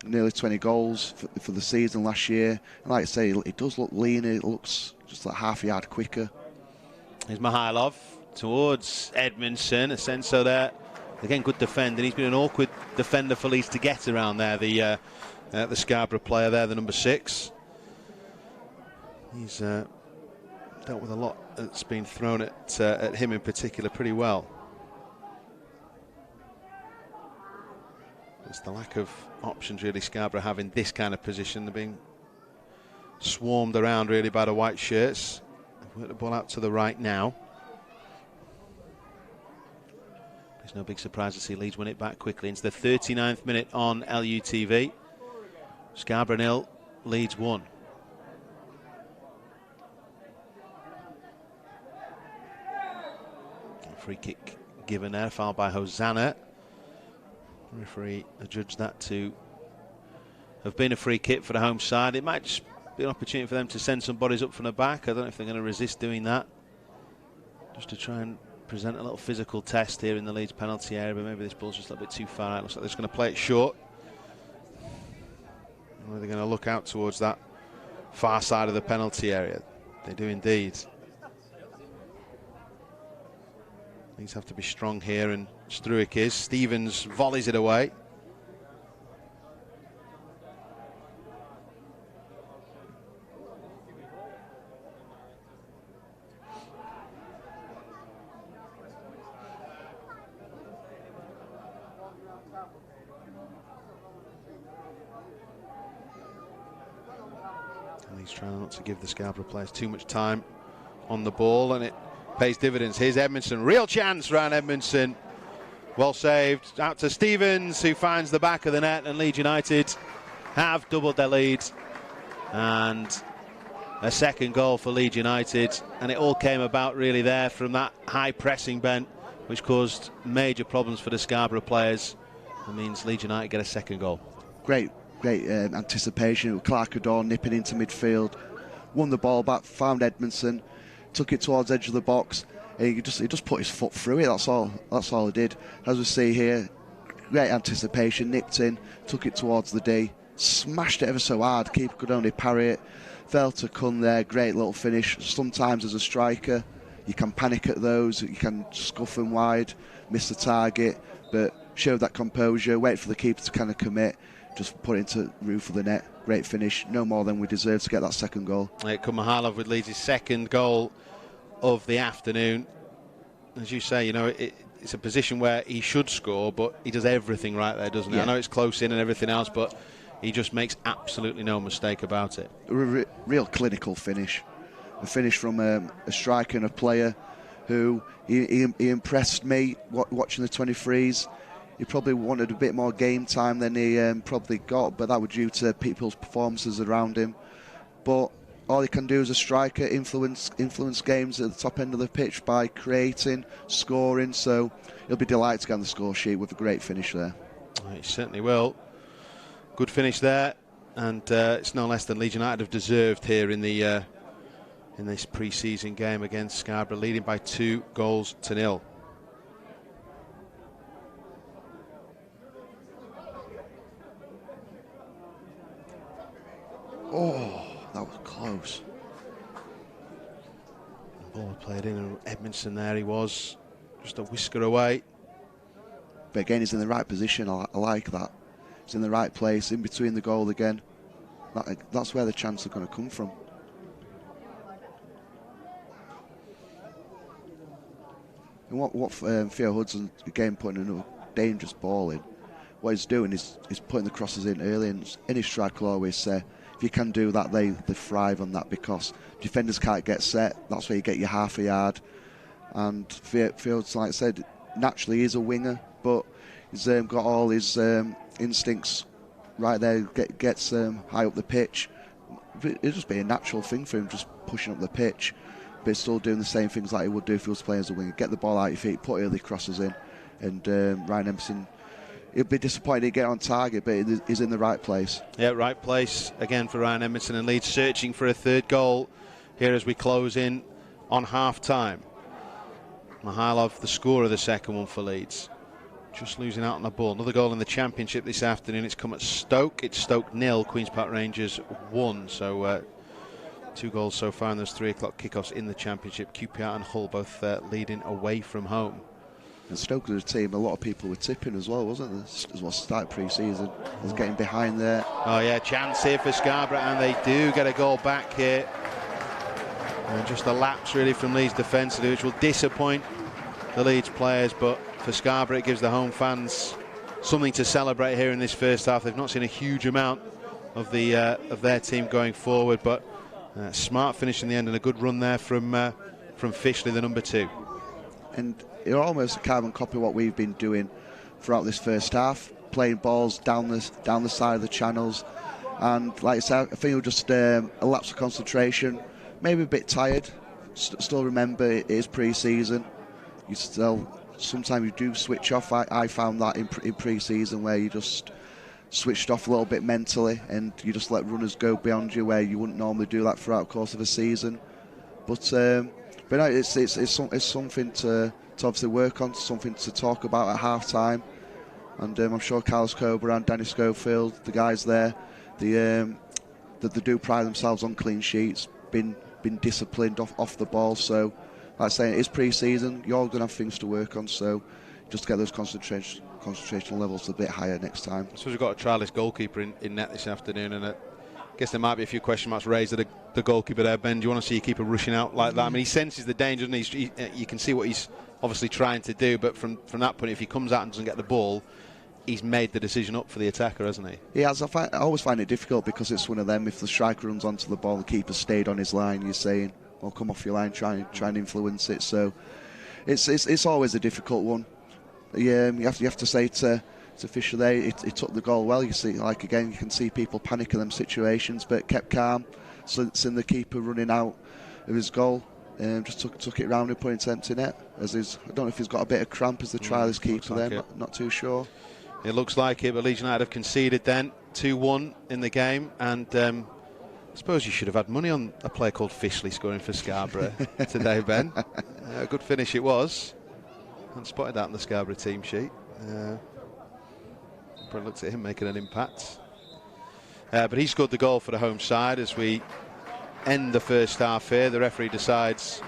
nearly 20 goals for the season last year. And like I say, it does look leaner. It looks just like half a yard quicker. Here's Mihailov towards Edmondson. Ascenso there. Again, good defending. He's been an awkward defender for Leeds to get around there. The Scarborough player there, the number 6. He's dealt with a lot that's been thrown at him in particular pretty well. It's the lack of options really Scarborough have in this kind of position. They're being swarmed around really by the white shirts. They've worked the ball out to the right now. It's no big surprise to see Leeds win it back quickly into the 39th minute on LUTV. Scarborough 0, Leeds 1. Free kick given there, foul by Hosanna. The referee adjudged that to have been a free kick for the home side. It might just be an opportunity for them to send some bodies up from the back. I don't know if they're going to resist doing that, just to try and present a little physical test here in the Leeds penalty area, but maybe this ball's just a little bit too far out. Looks like they're just going to play it short. Or they're going to look out towards that far side of the penalty area. They do indeed. Leeds have to be strong here, and Struik is. Stevens volleys it away. And he's trying not to give the Scarborough players too much time on the ball, and it pays dividends. Here's Edmondson, real chance around Edmondson. Well saved, out to Stevens, who finds the back of the net, and Leeds United have doubled their lead. And a second goal for Leeds United, and it all came about really there from that high pressing bent, which caused major problems for the Scarborough players. It means Leeds United get a second goal. Great anticipation. Clark Adore nipping into midfield, won the ball back, found Edmondson, took it towards the edge of the box, and he just put his foot through it. That's all he did. As we see here, great anticipation, nipped in, took it towards the D, smashed it ever so hard. Keeper could only parry it. Fell to Kun there. Great little finish. Sometimes as a striker, you can panic at those. You can scuff them wide, miss the target, but showed that composure. Wait for the keeper to kind of commit. Just put it into the roof of the net. Great finish. No more than we deserve to get that second goal. Mihailov with Leeds' second goal of the afternoon. As you say, you know, it's a position where he should score, but he does everything right there, doesn't he? Yeah. I know it's close in and everything else, but he just makes absolutely no mistake about it. Real clinical finish. A finish from a striker and a player who he impressed me watching the 23s. He probably wanted a bit more game time than he probably got, but that was due to people's performances around him. But all he can do as a striker, influence games at the top end of the pitch by creating, scoring. So he'll be delighted to get on the score sheet with a great finish there. He certainly will. Good finish there, and it's no less than Leeds United have deserved here in this pre-season game against Scarborough, leading by 2-0. Oh, that was close. The ball played in, and Edmondson there he was, just a whisker away. But again, he's in the right position. I like that. He's in the right place, in between the goal again. That's where the chance are going to come from. And what Theo Hudson, again, putting another dangerous ball in. What he's doing is putting the crosses in early, and any striker will always say, if you can do that, they thrive on that, because defenders can't get set. That's where you get your half a yard. And Fields, like I said, naturally he's a winger, but he's got all his instincts right there. Gets high up the pitch. It'll just be a natural thing for him, just pushing up the pitch, but he's still doing the same things like he would do if he was playing as a winger. Get the ball out your feet, put early crosses in, and Ryan Emerson, he'll be disappointed to get on target, but he's in the right place. Yeah, right place again for Ryan Edmondson, and Leeds searching for a third goal here as we close in on half-time. Mihailov, the scorer of the second one for Leeds. just losing out on the ball. Another goal in the Championship this afternoon. It's come at Stoke. It's Stoke 0, Queen's Park Rangers 1. So 2 goals so far, and there's 3 o'clock kickoffs in the Championship. QPR and Hull both leading away from home. And Stoke was a team a lot of people were tipping as well, wasn't there? As well, start pre-season. Was getting behind there. Oh yeah, chance here for Scarborough, and they do get a goal back here. And just a lapse really from Leeds defensively, which will disappoint the Leeds players, but for Scarborough it gives the home fans something to celebrate here in this first half. They've not seen a huge amount of their team going forward, but smart finish in the end and a good run there from Fishley, the number 2. And you're almost a carbon copy of what we've been doing throughout this first half, playing balls down the side of the channels, and like I said, I think it was just a lapse of concentration, maybe a bit tired. Still remember it is pre-season. You still sometimes you do switch off. I found that in pre-season where you just switched off a little bit mentally and you just let runners go beyond you where you wouldn't normally do that throughout the course of a season. But no, it's something to obviously work on, something to talk about at half time. And I'm sure Carlos Cobra and Danny Schofield, the guys there, they do pride themselves on clean sheets, been disciplined off the ball. So, like I say, it is pre-season. You're going to have things to work on. So, just get those concentration levels a bit higher next time. I suppose we've got a trialist goalkeeper in net this afternoon, and I guess there might be a few question marks raised at the goalkeeper there. Ben, do you want to see a keeper rushing out like that? I mean, he senses the danger, and you can see what he's obviously trying to do, but from that point, if he comes out and doesn't get the ball, he's made the decision up for the attacker, hasn't he? He has. I always find it difficult because it's one of them. If the striker runs onto the ball, the keeper stayed on his line. You're saying, "Well, come off your line, try and influence it." So, it's always a difficult one. You have to say to Fisher there, he took the goal well. You see, like again, you can see people panic in them situations, but kept calm. So it's in the keeper running out of his goal. Just took it round and put it into empty net. I don't know if he's got a bit of cramp as the trialist keeper like there. Not too sure. It looks like it, but Leeds United have conceded then 2-1 in the game, and I suppose you should have had money on a player called Fishley scoring for Scarborough today, Ben. A good finish it was. I hadn't spotted that on the Scarborough team sheet. Probably looked at him making an impact. But he scored the goal for the home side as we end the first half here. The referee decides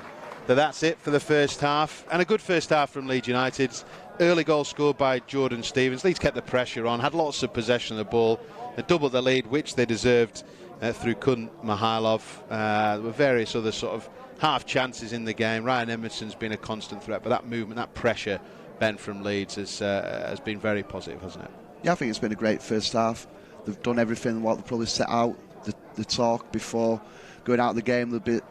that that's it for the first half, and a good first half from Leeds United. Early goal scored by Jordan Stevens. Leeds kept the pressure on, had lots of possession of the ball. They doubled the lead, which they deserved through Kun Mihailov. There were various other sort of half chances in the game. Ryan Emerson's been a constant threat, but that movement, that pressure, Ben, from Leeds has been very positive, hasn't it? Yeah, I think it's been a great first half. They've done everything what they probably set out the talk before going out of the game. They'll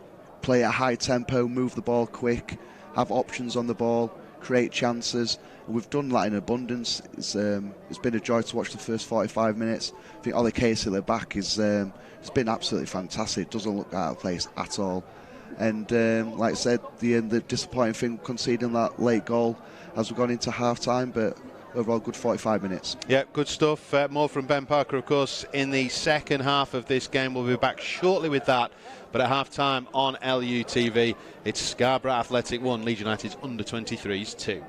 play at a high tempo, move the ball quick, have options on the ball, create chances. And we've done that in abundance. It's been a joy to watch the first 45 minutes. I think Ollie Casey at the back it's been absolutely fantastic. It doesn't look out of place at all. And like I said, the disappointing thing, conceding that late goal as we've gone into half time, but overall good 45 minutes. Yeah, good stuff. More from Ben Parker, of course, in the second half of this game. We'll be back shortly with that. But at half time on LUTV, it's Scarborough Athletic 1, Leeds United's under-23s 2.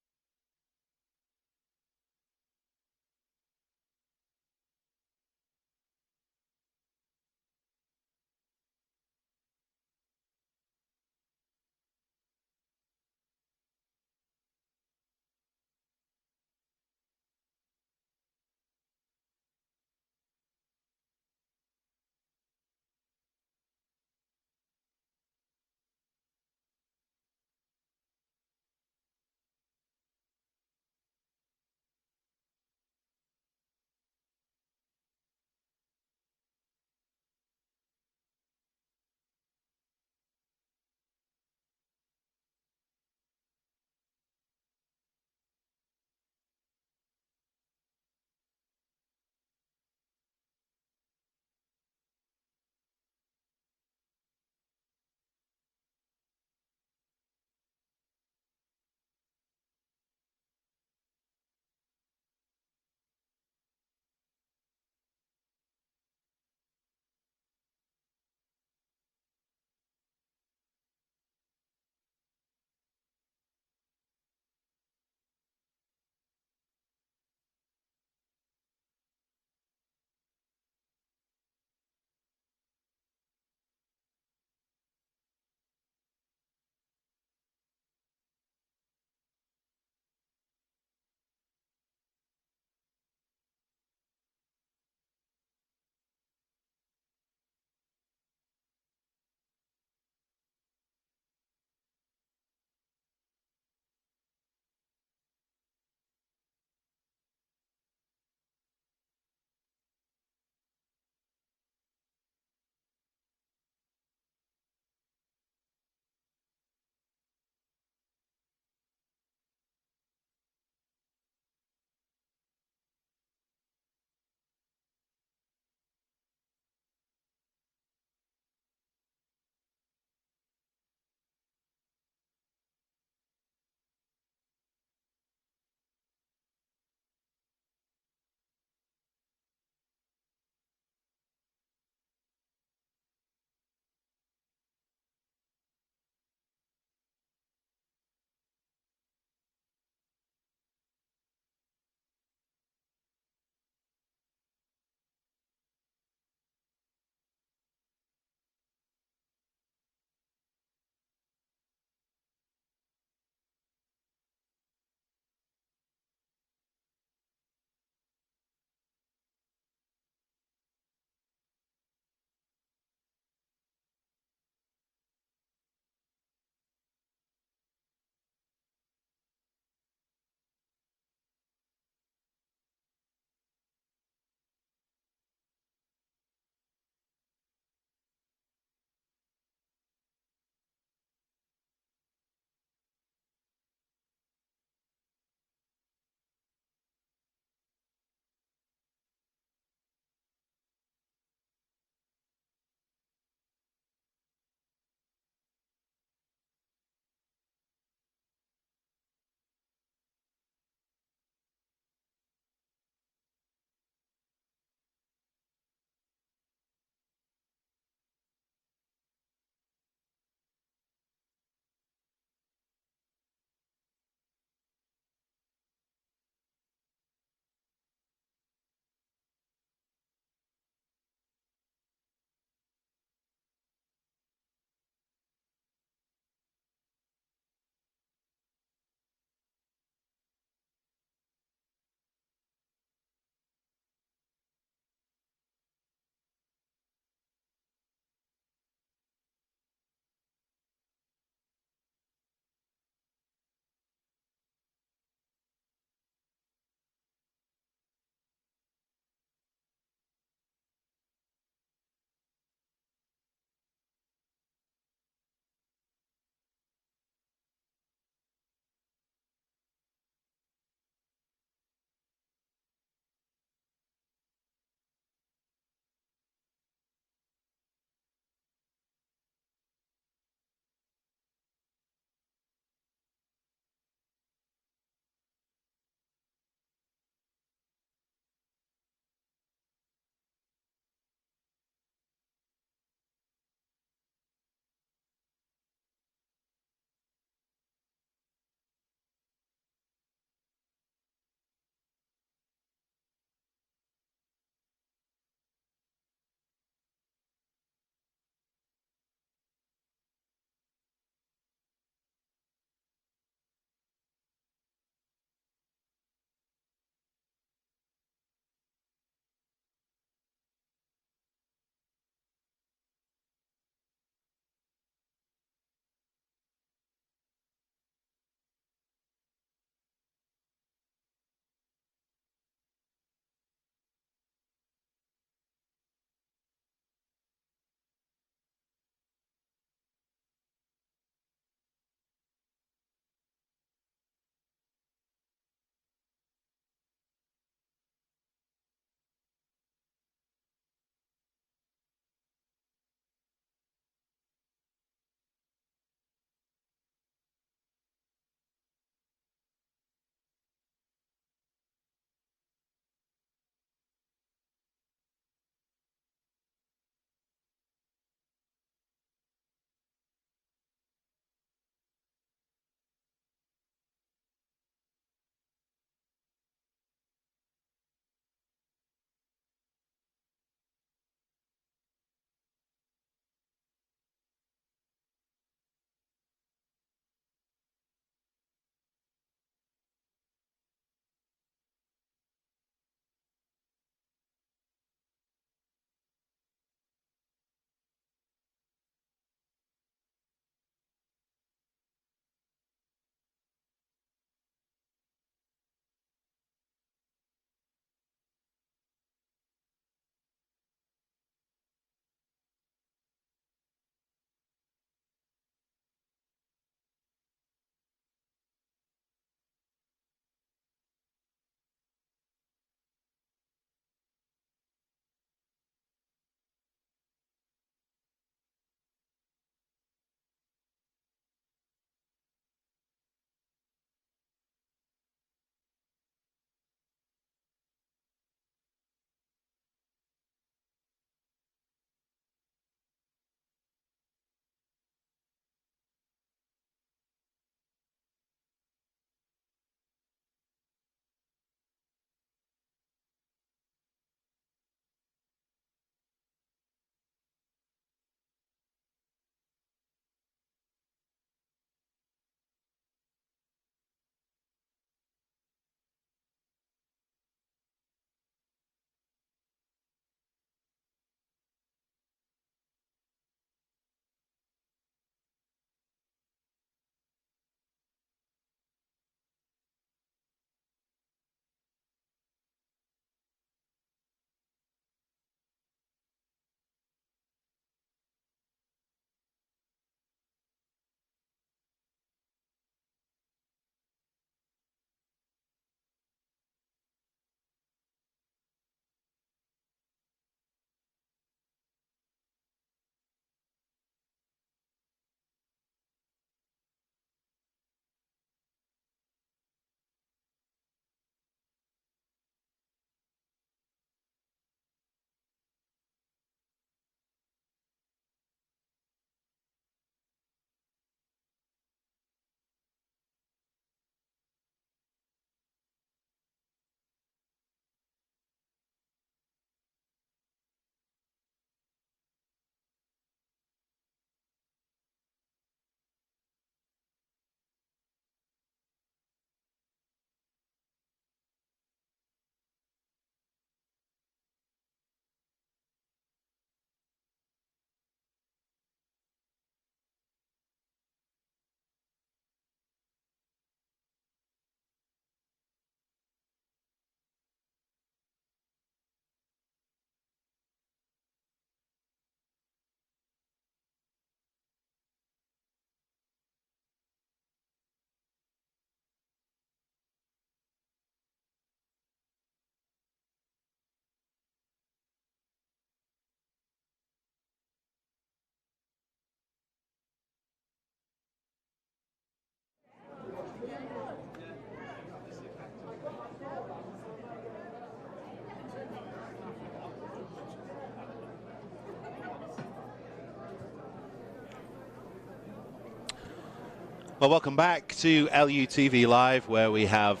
Well, welcome back to LUTV Live, where we have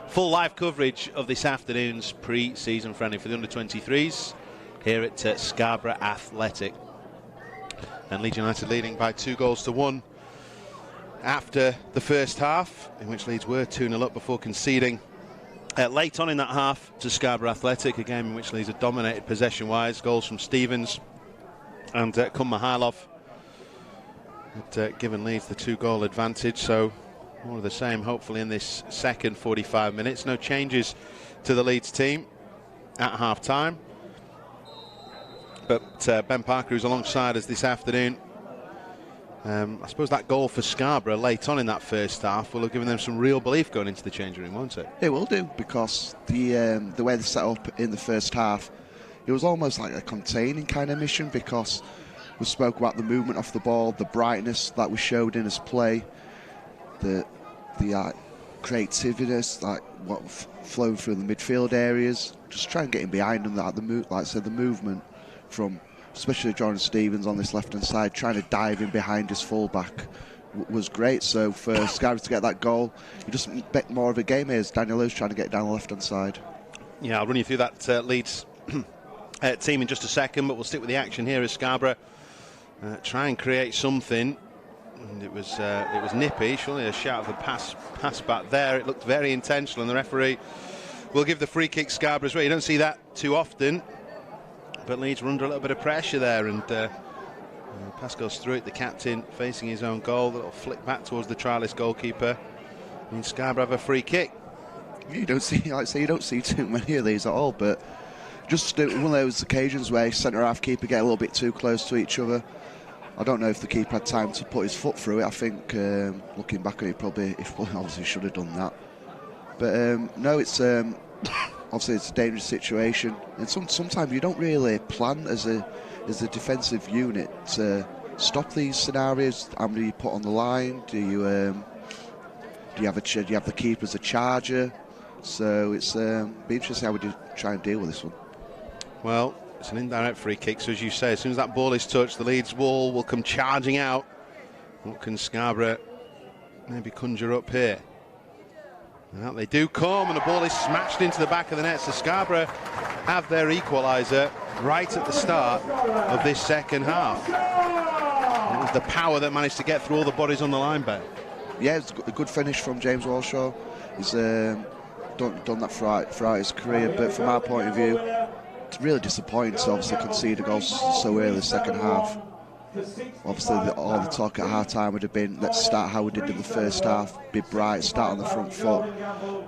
full live coverage of this afternoon's pre-season friendly for the under-23s here at Scarborough Athletic. And Leeds United leading by 2-1 after the first half, in which Leeds were 2-0 up before conceding late on in that half to Scarborough Athletic, a game in which Leeds had dominated possession-wise. Goals from Stevens and Mikhailov had given Leeds the 2-goal advantage, so more of the same hopefully in this second 45 minutes. No changes to the Leeds team at half-time, but Ben Parker, who's alongside us this afternoon, I suppose that goal for Scarborough late on in that first half will have given them some real belief going into the changing room, won't it? It will do, because the way they set up in the first half, it was almost like a containing kind of mission, because we spoke about the movement off the ball, the brightness that we showed in his play, the creativeness, like what flowing through the midfield areas. Just try and get in behind them. Like I said, the movement from especially Jordan Stevens on this left-hand side, trying to dive in behind his fullback was great. So for Scarborough to get that goal, you just bet more of a game here as Daniel Lewis trying to get down the left-hand side. Yeah, I'll run you through that Leeds team in just a second, but we'll stick with the action here as Scarborough try and create something. And it was nippy, surely a shout of the pass back there. It looked very intentional, and the referee will give the free kick Scarborough as well. You don't see that too often, but Leeds were under a little bit of pressure there, and pass goes through it. The captain facing his own goal. A little flick back towards the trialist goalkeeper. And Scarborough have a free kick. You don't see, like I say, you don't see too many of these at all, but just one of those occasions where centre half keeper get a little bit too close to each other. I don't know if the keeper had time to put his foot through it. I think looking back at it, probably obviously should have done that. But no, it's obviously it's a dangerous situation, and sometimes you don't really plan as a defensive unit to stop these scenarios. How many you put on the line? Do you have the keeper as a charger? So it's be interesting how we do try and deal with this one. Well, it's an indirect free kick, so as you say, as soon as that ball is touched, the Leeds wall will come charging out. What can Scarborough maybe conjure up here? Well, they do come, and the ball is smashed into the back of the net, so Scarborough have their equaliser right at the start of this second half. It was the power that managed to get through all the bodies on the line, Ben. Yeah, it's a good finish from James Walshaw. He's done that throughout his career, but from our point of view, it's really disappointing to obviously concede a goal so early in the second half. Obviously, all the talk at half-time would have been, let's start how we did in the first half, be bright, start on the front foot.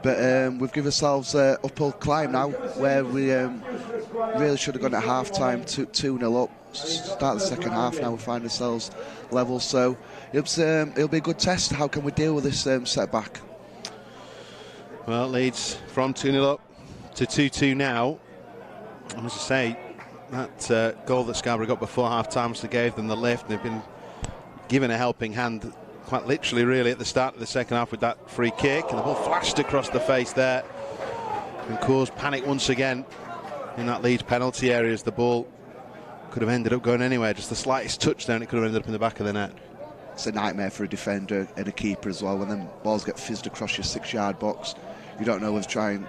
But we've given ourselves an uphill climb now, where we really should have gone at half-time 2-0 up. Start the second half now, we find ourselves level. So it'll be a good test. How can we deal with this setback? Well, Leeds from 2-0 up to 2-2 now. And as I say, that goal that Scarborough got before half-time was gave them the lift. They've been given a helping hand, quite literally, really, at the start of the second half with that free kick. And the ball flashed across the face there and caused panic once again in that Leeds penalty area, as the ball could have ended up going anywhere. Just the slightest touch there, and it could have ended up in the back of the net. It's a nightmare for a defender and a keeper as well. When them balls get fizzed across your 6-yard box, you don't know whether to try and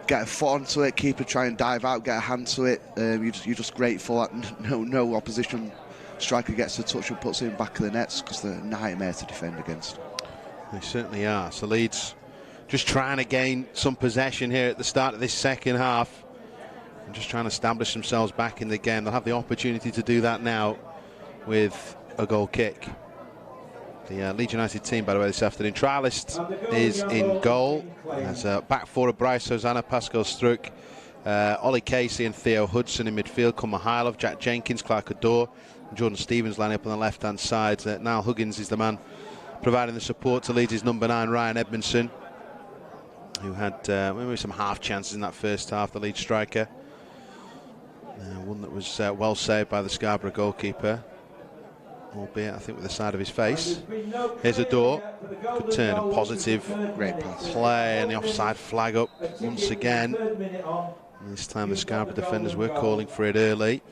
get a foot onto it, keeper try and dive out, get a hand to it. You're just grateful that no opposition striker gets a touch and puts it in the back of the nets, because they're a nightmare to defend against. They certainly are. So Leeds just trying to gain some possession here at the start of this second half, and just trying to establish themselves back in the game. They'll have the opportunity to do that now with a goal kick. The Leeds United team, by the way, this afternoon. Trialist is in goal. There's a back four of Bryce Hosanna, Pascal Struck, Ollie Casey and Theo Hudson in midfield. Mikhailov, Jack Jenkins, Clark Adore, Jordan Stevens lining up on the left-hand side. Niall Huggins is the man providing the support to Leeds' number 9, Ryan Edmondson, who had maybe some half chances in that first half, the Leeds striker. One that was well saved by the Scarborough goalkeeper, albeit I think with the side of his face. Here's Adore, good turn, a positive, great pass play, and the offside flag up once again. And this time the Scarborough defenders were calling for it early.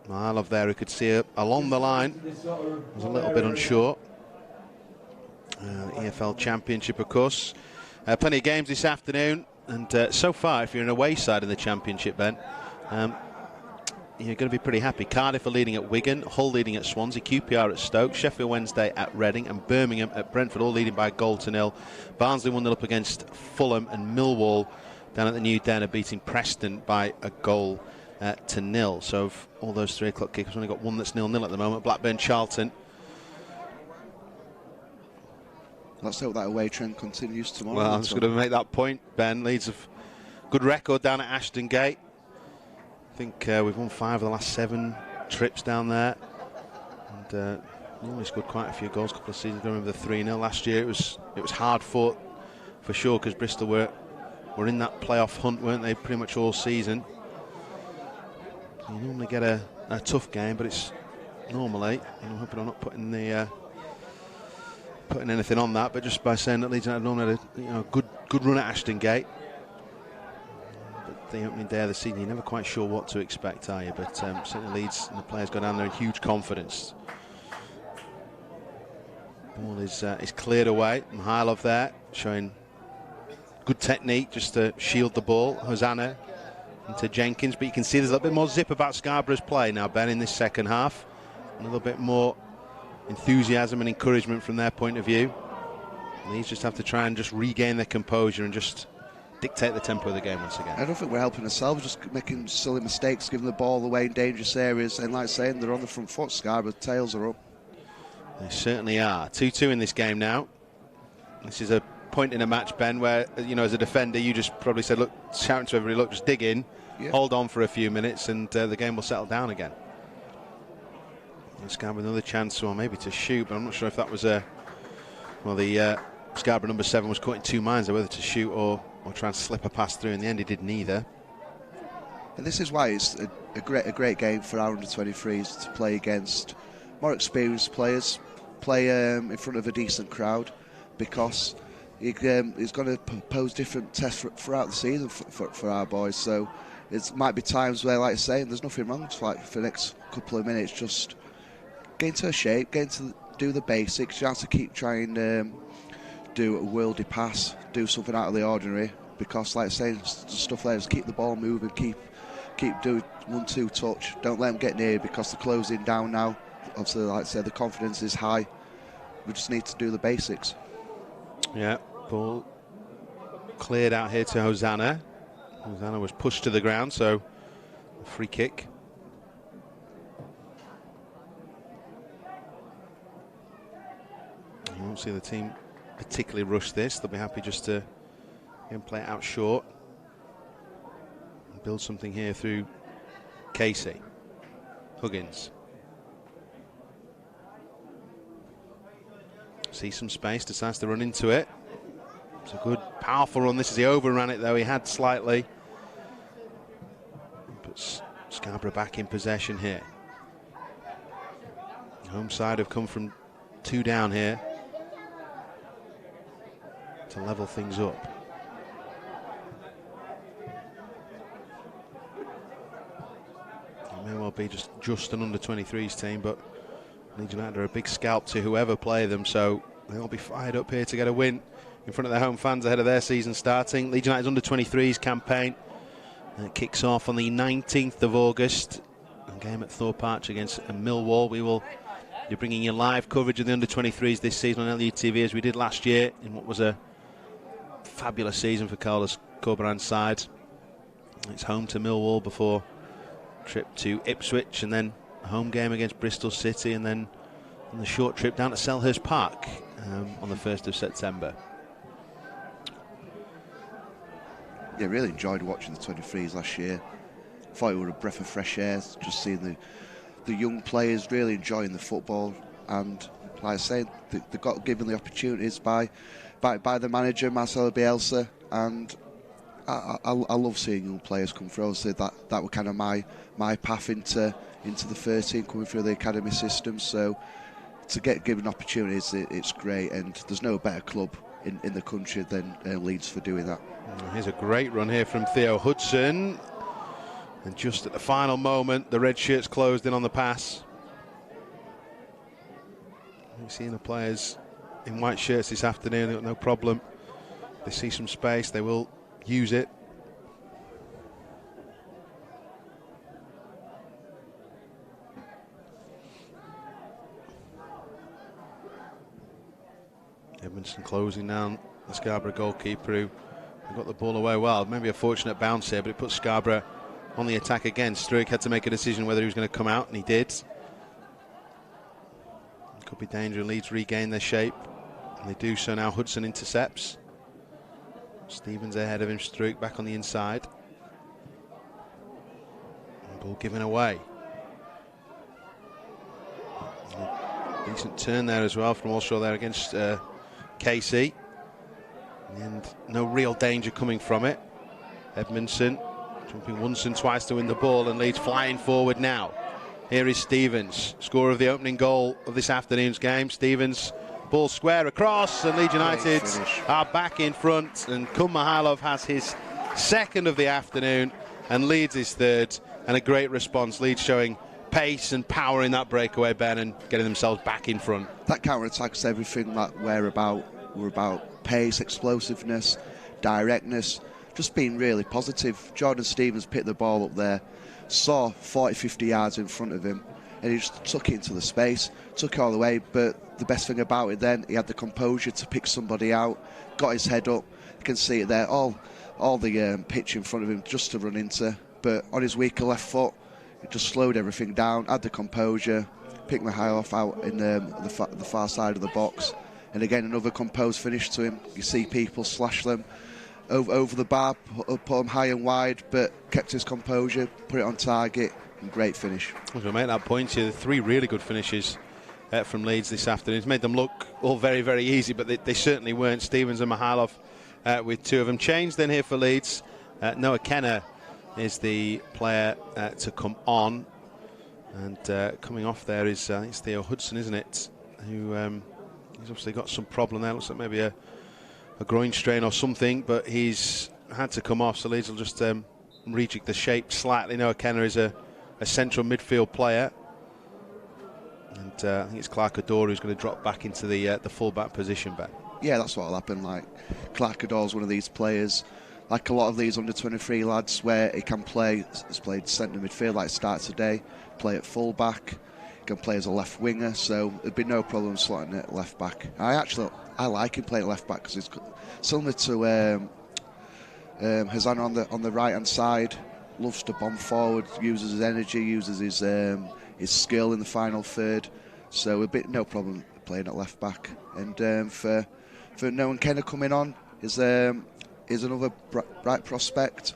Mikhailov there, who could see it along the line, was a little bit unsure. EFL Championship, of course. Plenty of games this afternoon, and so far, if you're an away side in the Championship, Ben, you're going to be pretty happy. Cardiff are leading at Wigan, Hull leading at Swansea, QPR at Stoke, Sheffield Wednesday at Reading, and Birmingham at Brentford, all leading by a goal to nil. Barnsley 1-0 up against Fulham, and Millwall down at the New Den are beating Preston by a goal to nil. So of all those 3 o'clock kickers, only got one that's 0-0 at the moment. Blackburn Charlton. Let's hope that away trend continues tomorrow. Well, I'm just going to make that point, Ben. Leeds have good record down at Ashton Gate. I think we've won 5 of the last 7 trips down there, and normally scored quite a few goals a couple of seasons ago. I remember the 3-0 last year. It was hard fought for sure, because Bristol were in that playoff hunt, weren't they, pretty much all season. So you normally get a tough game, but it's normally, and I'm hoping I'm not putting anything on that, but just by saying that Leeds United normally had a good run at Ashton Gate. But the opening day of the season, you're never quite sure what to expect, are you? But certainly Leeds and the players go down there in huge confidence. Ball is cleared away. Mihailov there, showing good technique just to shield the ball. Hosanna into Jenkins, but you can see there's a little bit more zip about Scarborough's play now, Ben, in this second half. A little bit more enthusiasm and encouragement from their point of view. Leeds just have to try and just regain their composure and just dictate the tempo of the game once again. I don't think we're helping ourselves, just making silly mistakes, giving the ball away in dangerous areas, and like saying, they're on the front foot. Scarborough tails are up. They certainly are. 2-2 in this game now. This is a point in a match, Ben, where, as a defender, you just probably said, look, shouting to everybody, look, just dig in, hold on for a few minutes, and the game will settle down again. Scarborough another chance, or maybe to shoot, but I'm not sure if that was the Scarborough number 7 was caught in 2 minds of whether to shoot or try and slip a pass through. In the end, he did neither. And this is why it's a great game for our under-23s to play against more experienced players, play in front of a decent crowd, because he's going to pose different tests throughout the season for our boys. So it might be times where, like I say, there's nothing wrong for the next couple of minutes, just get into a shape, do the basics. You have to keep trying do a worldy pass, do something out of the ordinary, because, like I say, stuff like this, keep the ball moving, keep doing 1-2 touch. Don't let them get near, because they're closing down now. Obviously, like I said, the confidence is high. We just need to do the basics. Yeah, ball cleared out here to Hosanna. Hosanna was pushed to the ground, so a free kick. You won't see the team particularly rush this. They'll be happy just to play it out short and build something here through Casey. Huggins. See some space, decides to run into it. It's a good, powerful run. This is he overran it, though. He had slightly. But Scarborough back in possession here. Home side have come from 2 down here to level things up. It may well be just an under-23s team, but Leeds United are a big scalp to whoever play them, so they'll be fired up here to get a win in front of their home fans ahead of their season starting. Leeds United's under-23s campaign kicks off on the 19th of August. A game at Thorpe Arch against Millwall. We will be bringing you live coverage of the under-23s this season on LUTV, as we did last year in what was a fabulous season for Carlos Corberan's side. It's home to Millwall before trip to Ipswich, and then a home game against Bristol City, and then on the short trip down to Selhurst Park on the 1st of September. Yeah, really enjoyed watching the 23s last year. Thought it was a breath of fresh air, just seeing the young players really enjoying the football, and like I say, they got given the opportunities by the manager Marcelo Bielsa, and I love seeing young players come through. So that was kind of my path into the 13, coming through the academy system. So to get given opportunities, it's great, and there's no better club in the country than Leeds for doing that. Here's a great run here from Theo Hudson, and just at the final moment, the red shirts closed in on the pass. You're seeing the players in white shirts this afternoon. They've got no problem. They see some space, they will use it. Edmondson closing down the Scarborough goalkeeper, who got the ball away well. Maybe a fortunate bounce here, but it put Scarborough on the attack again. Struik had to make a decision whether he was going to come out, and he did. Could be danger. Leeds regain their shape, and they do so now. Hudson intercepts. Stevens ahead of him. Struik back on the inside. And ball given away. Decent turn there as well from Allshaw there against Casey. And no real danger coming from it. Edmondson jumping once and twice to win the ball, and Leeds flying forward now. Here is Stevens, scorer of the opening goal of this afternoon's game. Stevens, ball square across, and Leeds United are back in front, and Kun Mihailov has his second of the afternoon, and Leeds is third, and a great response. Leeds showing pace and power in that breakaway, Ben, and getting themselves back in front. That counter-attack's everything that we're about. We're about pace, explosiveness, directness, just being really positive. Jordan Stevens picked the ball up there, saw 40, 50 yards in front of him, and he just took it into the space, took it all the way. But the best thing about it then, he had the composure to pick somebody out, got his head up. You can see it there, all the pitch in front of him just to run into. But on his weaker left foot, he just slowed everything down, had the composure, picked Mihailov out in the far side of the box. And again, another composed finish to him. You see people slash them over the bar, put them high and wide, but kept his composure, put it on target, and great finish. I was going to make that point here. 3 really good finishes from Leeds this afternoon. It's made them look all very, very easy, but they certainly weren't. Stevens and Mihailov with 2 of them. Changed then here for Leeds. Noah Kenner is the player to come on. And coming off there is, I think it's Theo Hudson, isn't it? Who he's obviously got some problem there. Looks like maybe a groin strain or something, but he's had to come off, so Leeds will just rejig the shape slightly. Noah Kenner is a central midfield player, and I think it's Clark Adore who's going to drop back into the full-back position back. Yeah, that's what will happen. Like, Clark Adore's one of these players, like a lot of these under-23 lads, where he can play. He's played centre midfield like start today, play at full-back, can play as a left winger, so there'd be no problem slotting at left back. I like him playing left back because he's similar to Hosanna on the right hand side. Loves to bomb forward, uses his energy, uses his skill in the final third. So no problem playing at left back. And for Noah Kenner coming on is another bright prospect.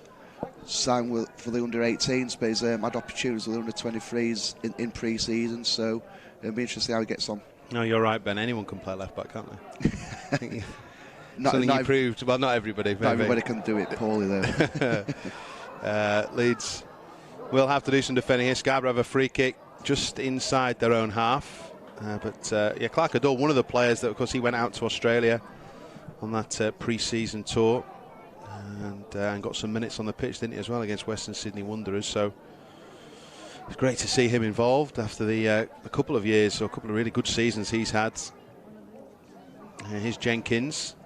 Signed for the under-18s, but he's had opportunities with the under-23s in pre-season, so it'll be interesting how he gets on. No, you're right, Ben. Anyone can play left back, can't they? Something you proved. Well, not everybody. Not everybody can do it poorly, though. Leeds will have to do some defending here. Scarborough have a free kick just inside their own half. But Clark Adore, one of the players that, of course, he went out to Australia on that pre-season tour. And got some minutes on the pitch, didn't he, as well, against Western Sydney Wanderers. So it's great to see him involved after the couple of years, or a couple of really good seasons he's had. Here's Jenkins.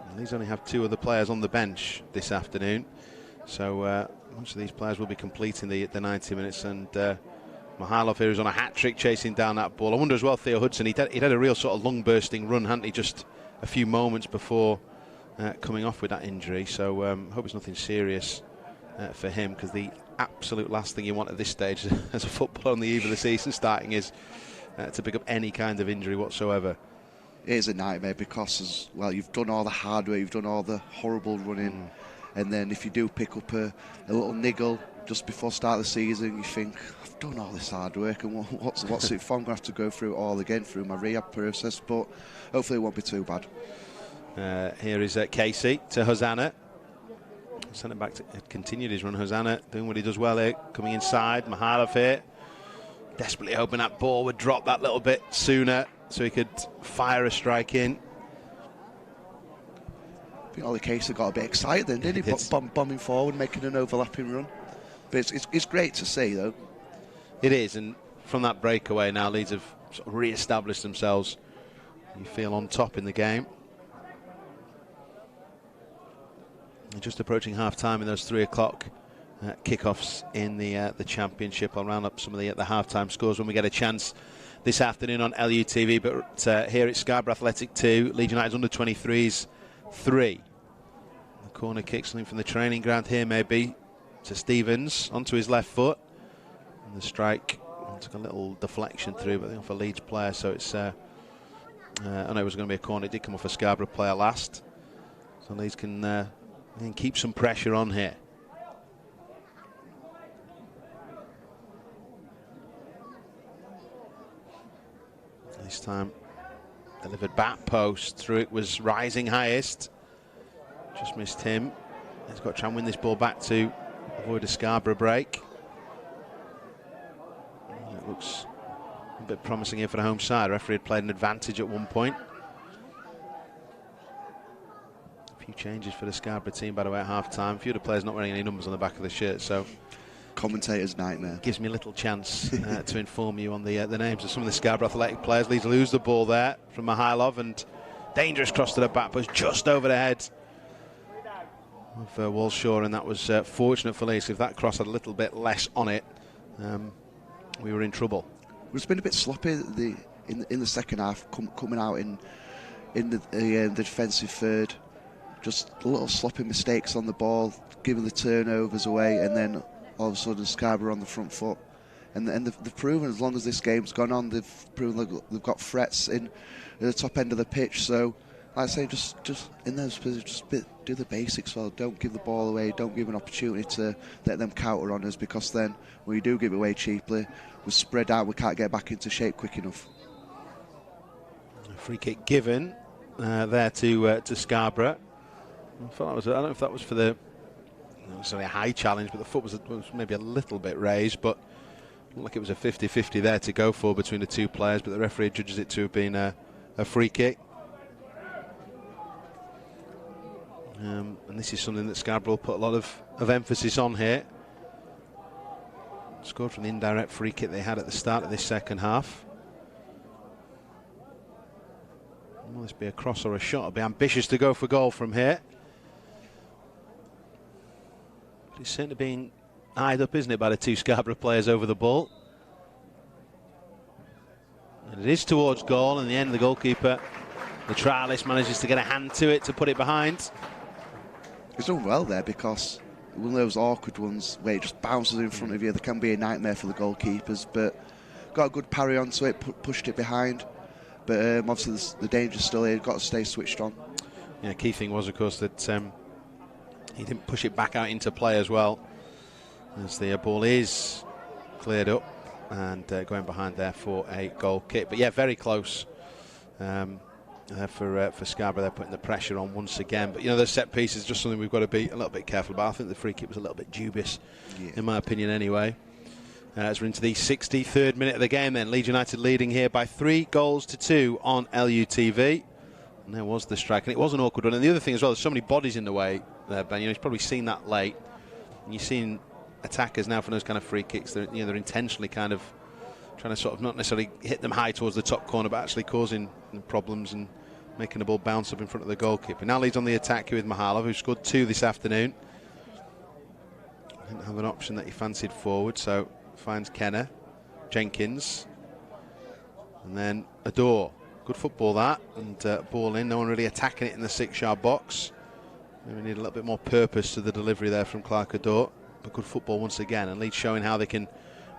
And these only have 2 other players on the bench this afternoon. So most of these players will be completing the 90 minutes. And Mihailov here is on a hat-trick chasing down that ball. I wonder as well, Theo Hudson, he'd had a real sort of lung-bursting run, hadn't he, just a few moments before coming off with that injury, so hope it's nothing serious for him, because the absolute last thing you want at this stage as a footballer on the eve of the season starting is to pick up any kind of injury whatsoever. It is a nightmare because, as well, you've done all the hard work, you've done all the horrible running, and then if you do pick up a little niggle just before start of the season, you think, I've done all this hard work, and what's it for? I'm going to have to go through it all again through my rehab process, but hopefully it won't be too bad. Here is Casey to Hosanna. Sent it back to continued his run. Hosanna doing what he does well here, coming inside. Mihailov here, desperately hoping that ball would drop that little bit sooner so he could fire a strike in. I think Ollie Casey got a bit excited then, didn't he? Bombing forward, making an overlapping run. But it's great to see, though. It is, and from that breakaway now, Leeds have sort of re-established themselves. You feel on top in the game. And just approaching half-time in those 3 o'clock kickoffs in the Championship. I'll round up some of the half-time scores when we get a chance this afternoon on LUTV. But here it's Scarborough Athletic 2, Leeds United's under-23s 3. The corner kick, something from the training ground here maybe, to Stevens onto his left foot. And the strike took a little deflection through, but I think off a Leeds player, so it's I know it was going to be a corner. It did come off a Scarborough player last, so Leeds can keep some pressure on here. This time delivered back post. Through it was Rising highest, just missed him. He's got to try and win this ball back to avoid a Scarborough break. It looks a bit promising here for the home side. Referee had played an advantage at one point. A few changes for the Scarborough team, by the way, at half-time. A few of the players not wearing any numbers on the back of the shirt, so commentator's nightmare. Gives me a little chance to inform you on the names of some of the Scarborough Athletic players. Leeds lose the ball there from Mihailov, and dangerous cross to the back post just over the head of Walshaw, and that was fortunate for Leeds. If that cross had a little bit less on it, we were in trouble. It's been a bit sloppy in the second half, coming out in the defensive third. Just little sloppy mistakes on the ball, giving the turnovers away, and then all of a sudden Scarborough on the front foot. And they've proven, as long as this game's gone on, they've proven they've got threats in at the top end of the pitch. So, like I say, just in those positions, do the basics well. Don't give the ball away. Don't give an opportunity to let them counter on us, because then when we do give it away cheaply, we're spread out. We can't get back into shape quick enough. A free kick given there to Scarborough. I don't know if that was for the not necessarily a high challenge, but the foot was maybe a little bit raised, but looked like it was a 50-50 there to go for between the two players, but the referee judges it to have been a free kick. And this is something that Scarborough put a lot of emphasis on here. Scored from the indirect free kick they had at the start of this second half. Will this be a cross or a shot? It'll be ambitious to go for goal from here. But it's certainly been eyed up, isn't it, by the two Scarborough players over the ball. And it is towards goal. In the end, the goalkeeper, the trialist, manages to get a hand to it to put it behind. He's done well there, because one of those awkward ones where it just bounces in front of you, there can be a nightmare for the goalkeepers, but got a good parry onto it, pushed it behind. But obviously the danger's still here, got to stay switched on. Yeah, key thing was, of course, that he didn't push it back out into play as well, as the ball is cleared up and going behind there for a goal kick. But yeah, very close for Scarborough. They're putting the pressure on once again. But you know, those set pieces is just something we've got to be a little bit careful about. I think the free kick was a little bit dubious, in my opinion, anyway. As we're into the 63rd minute of the game, then Leeds United leading here by 3-2 on LUTV. And there was the strike, and it was an awkward one. And the other thing as well, there's so many bodies in the way there, Ben. You know, he's probably seen that late. And you've seen attackers now from those kind of free kicks. They're intentionally kind of trying to sort of not necessarily hit them high towards the top corner, but actually causing problems and making the ball bounce up in front of the goalkeeper. Now Leeds on the attack here with Mihailov, who scored 2 this afternoon. Didn't have an option that he fancied forward, so finds Kenner, Jenkins, and then Adore. Good football that, and ball in. No one really attacking it in the 6-yard box. Maybe need a little bit more purpose to the delivery there from Clark Adore. But good football once again, and Leeds showing how they can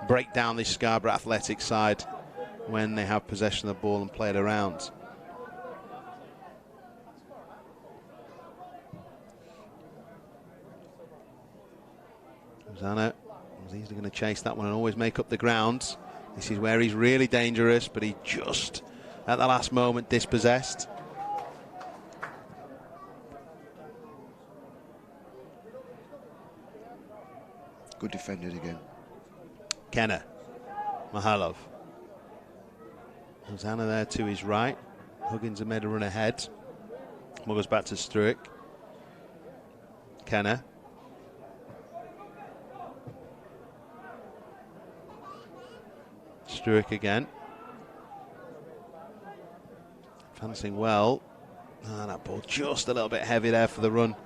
break down this Scarborough Athletic side when they have possession of the ball and play it around. Zana was easily going to chase that one and always make up the ground. This is where he's really dangerous, but he just, at the last moment, dispossessed. Good defended again. Kenner, Mihailov. Zana there to his right. Huggins had made a run ahead. Goes back to Struick. Kenner. Struick again. advancing well. That ball just a little bit heavy there for the run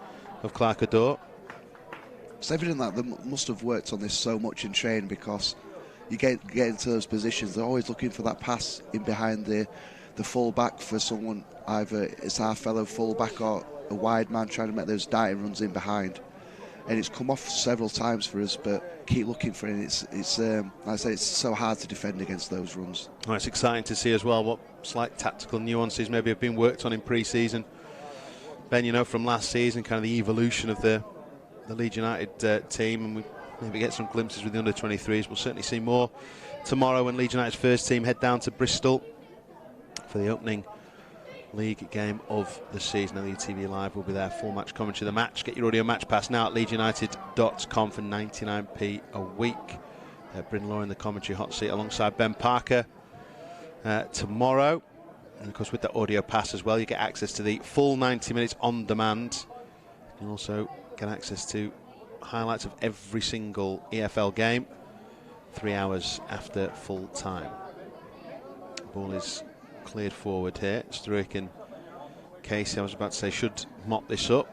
of Clark Adore. It's evident that they must have worked on this so much in training, because you get into those positions, they're always looking for that pass in behind the full back for someone, either it's our fellow full back or a wide man trying to make those darting runs in behind. And it's come off several times for us, but keep looking for it. It's like I say, it's so hard to defend against those runs. Well, it's exciting to see as well what slight tactical nuances maybe have been worked on in pre-season. Ben, you know, from last season, kind of the evolution of the Leeds United team, and we maybe get some glimpses with the under-23s. We'll certainly see more tomorrow when Leeds United's first team head down to Bristol for the opening league game of the season. LUTV Live will be there, full match commentary of the match. Get your audio match pass now at leedsunited.com for 99p a week. Bryn Law in the commentary hot seat alongside Ben Parker tomorrow. And of course, with the audio pass as well, you get access to the full 90 minutes on demand. You can also get access to highlights of every single EFL game 3 hours after full time. Ball is cleared forward here. Struik and Casey, I was about to say, should mop this up,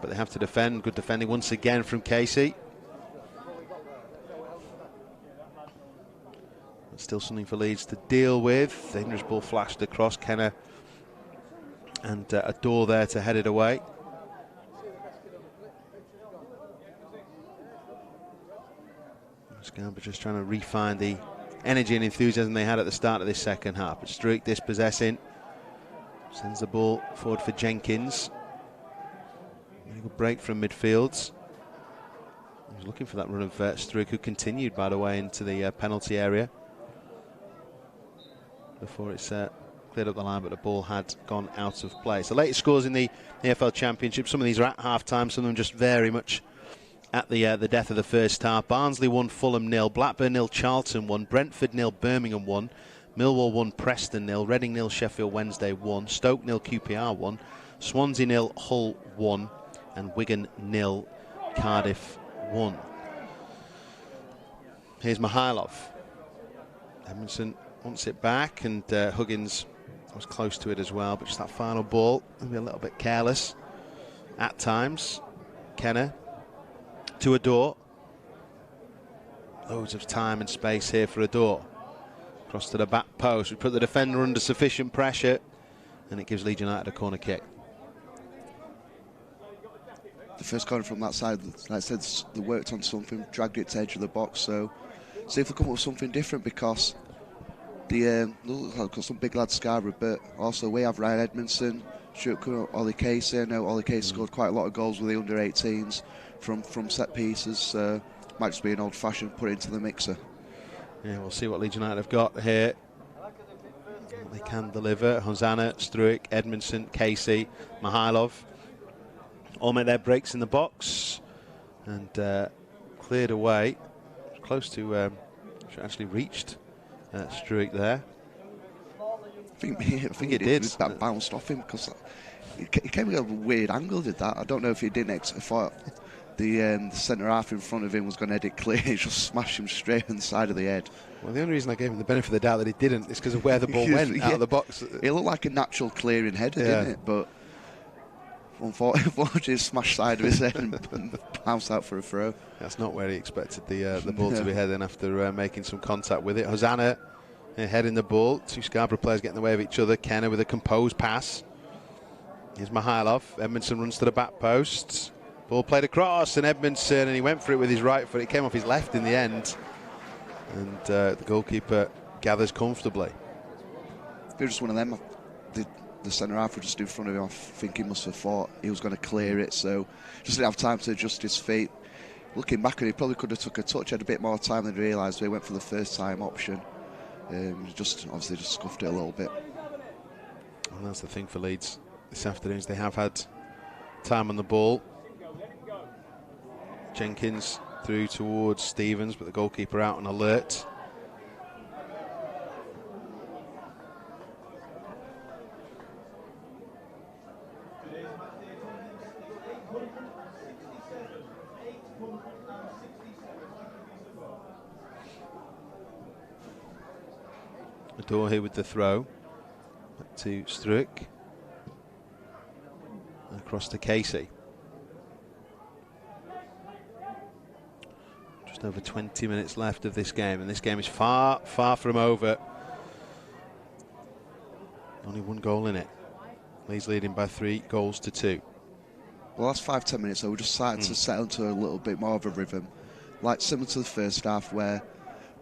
but they have to defend. Good defending once again from Casey. But still something for Leeds to deal with. Dangerous ball flashed across Kenner, and a door there to head it away. Scarborough just trying to refine the energy and enthusiasm they had at the start of this second half. But Struik dispossessing, sends the ball forward for Jenkins. Really good break from midfield. He was looking for that run of Struik, who continued, by the way, into the penalty area before it's cleared up the line, but the ball had gone out of play. So latest scores in the EFL Championship. Some of these are at half-time, some of them just very much at the death of the first half. Barnsley 1, Fulham 0, Blackburn 0, Charlton 1, Brentford 0, Birmingham 1, Millwall 1, Preston 0, Reading 0, Sheffield Wednesday 1, Stoke 0, QPR 1, Swansea 0, Hull 1, and Wigan 0, Cardiff 1. Here's Mihailov. Edmondson wants it back, and Huggins was close to it as well, but just that final ball, maybe a little bit careless at times. Kenner to Adore. Loads of time and space here for Adore. Cross to the back post. We put the defender under sufficient pressure, and it gives Leeds United a corner kick. The first corner from that side, like I said, they worked on something, dragged it to the edge of the box, so see if they come up with something different, because some big lads Scarborough, but also we have Ryan Edmondson, Ollie Casey. I know Ollie Casey scored quite a lot of goals with the under-18s from set pieces, so might just be an old-fashioned put into the mixer. Yeah, we'll see what Leeds United have got here. They can deliver. Hosanna, Struik, Edmondson, Casey, Mihailov all make their breaks in the box, and cleared away. Close to actually reached Struik there. I think it did. That bounced off him, because he came with a weird angle, did that. I don't know if he didn't thought the centre half in front of him was going to head it clear. He just smashed him straight on the side of the head. Well, the only reason I gave him the benefit of the doubt that he didn't is because of where the ball went out of the box. It looked like a natural clearing header, didn't it? But unfortunately, he smashed side of his head and bounced out for a throw. That's not where he expected the ball to be heading after making some contact with it. Hosanna heading the ball. Two Scarborough players getting in the way of each other. Kenner with a composed pass. Here's Mihailov. Edmondson runs to the back post. Ball played across, and Edmondson, and he went for it with his right foot. It came off his left in the end, and the goalkeeper gathers comfortably. It was just one of them. The centre half was just in front of him. I think he must have thought he was going to clear it, so just didn't have time to adjust his feet. Looking back, he probably could have took a touch, had a bit more time than he realised. He went for the first time option. Obviously just scuffed it a little bit. And that's the thing for Leeds this afternoon, is they have had time on the ball. Jenkins through towards Stevens, but the goalkeeper out on alert. Adore here with the throw. to Struik. Across to Casey. Just over 20 minutes left of this game, and this game is far, far from over. Only one goal in it. Leeds leading by 3-2. Well, last 5-10 minutes, though, we're just starting to settle into a little bit more of a rhythm. Like similar to the first half, where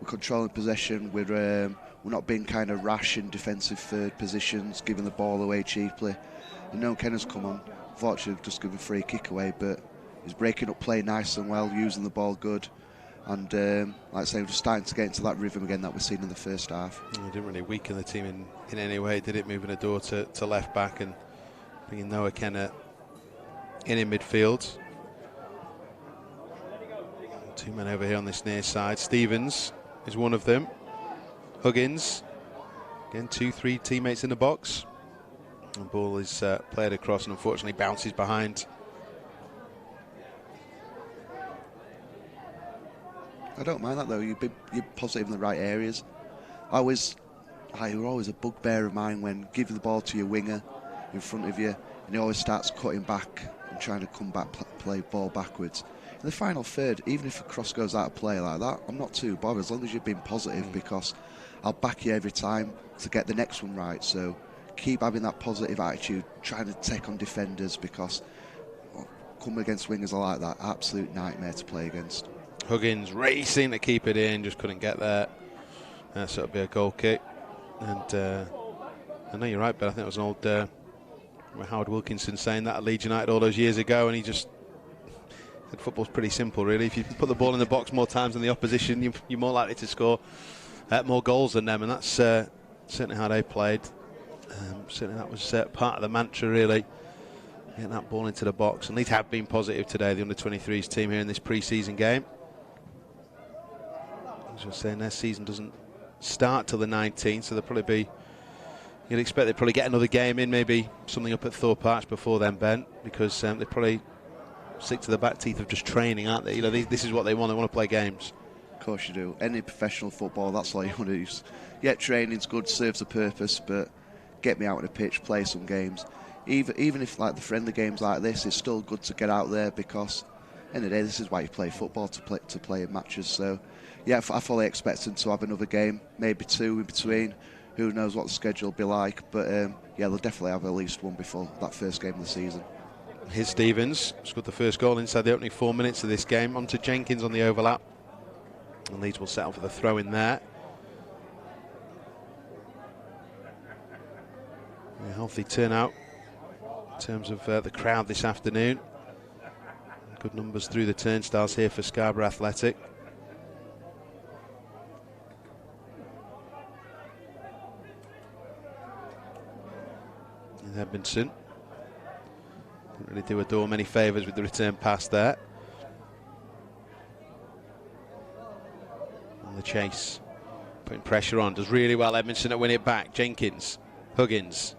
we're controlling possession, we're not being kind of rash in defensive third positions, giving the ball away cheaply. And no Kenner's come on. Fortunately, just given a free kick away, but he's breaking up play nice and well, using the ball good. And like I say, we're just starting to get into that rhythm again that we've seen in the first half. It didn't really weaken the team in any way, did it? Moving a door to left back and bringing Noah Kenner in midfield. Two men over here on this near side. Stevens is one of them. Huggins, again, 2-3 teammates in the box. The ball is played across and unfortunately bounces behind. I don't mind that though. You're positive in the right areas. You're always a bugbear of mine when giving the ball to your winger in front of you, and he always starts cutting back and trying to come back, play ball backwards. In the final third, even if a cross goes out of play like that, I'm not too bothered as long as you've been positive, because I'll back you every time to get the next one right. So keep having that positive attitude, trying to take on defenders, because coming against wingers are like that, absolute nightmare to play against. Huggins racing to keep it in, just couldn't get there. So it'll be a goal kick. And I know you're right, but I think it was an old Howard Wilkinson saying that at Leeds United all those years ago, and he just said football's pretty simple, really. If you put the ball in the box more times than the opposition, you're more likely to score more goals than them, and that's certainly how they played. Certainly that was part of the mantra, really, getting that ball into the box. And Leeds have been positive today, the under-23s team here in this pre-season game. As I was saying, their season doesn't start till the 19th, so they'll probably be, you'd expect they'd probably get another game in, maybe something up at Thorpe Arch before then, Ben, because they probably stick to the back teeth of just training, aren't they? You know, this is what they want to play games. Of course you do. Any professional football, that's all you want to do. Yeah, training's good, serves a purpose, but get me out on the pitch, play some games. Even if like the friendly games like this, it's still good to get out there, because at the end of the day, this is why you play football, to play in matches. So yeah, I fully expect them to have another game, maybe two in between. Who knows what the schedule will be like, but yeah, they'll definitely have at least one before that first game of the season. Here's Stevens, scored the first goal inside the opening 4 minutes of this game. On to Jenkins on the overlap, and Leeds will settle for the throw in there. A healthy turnout in terms of the crowd this afternoon. Good numbers through the turnstiles here for Scarborough Athletic. And Edmondson didn't really do Adore many favours with the return pass there. On the chase, putting pressure on, does really well Edmondson to win it back. Jenkins, Huggins,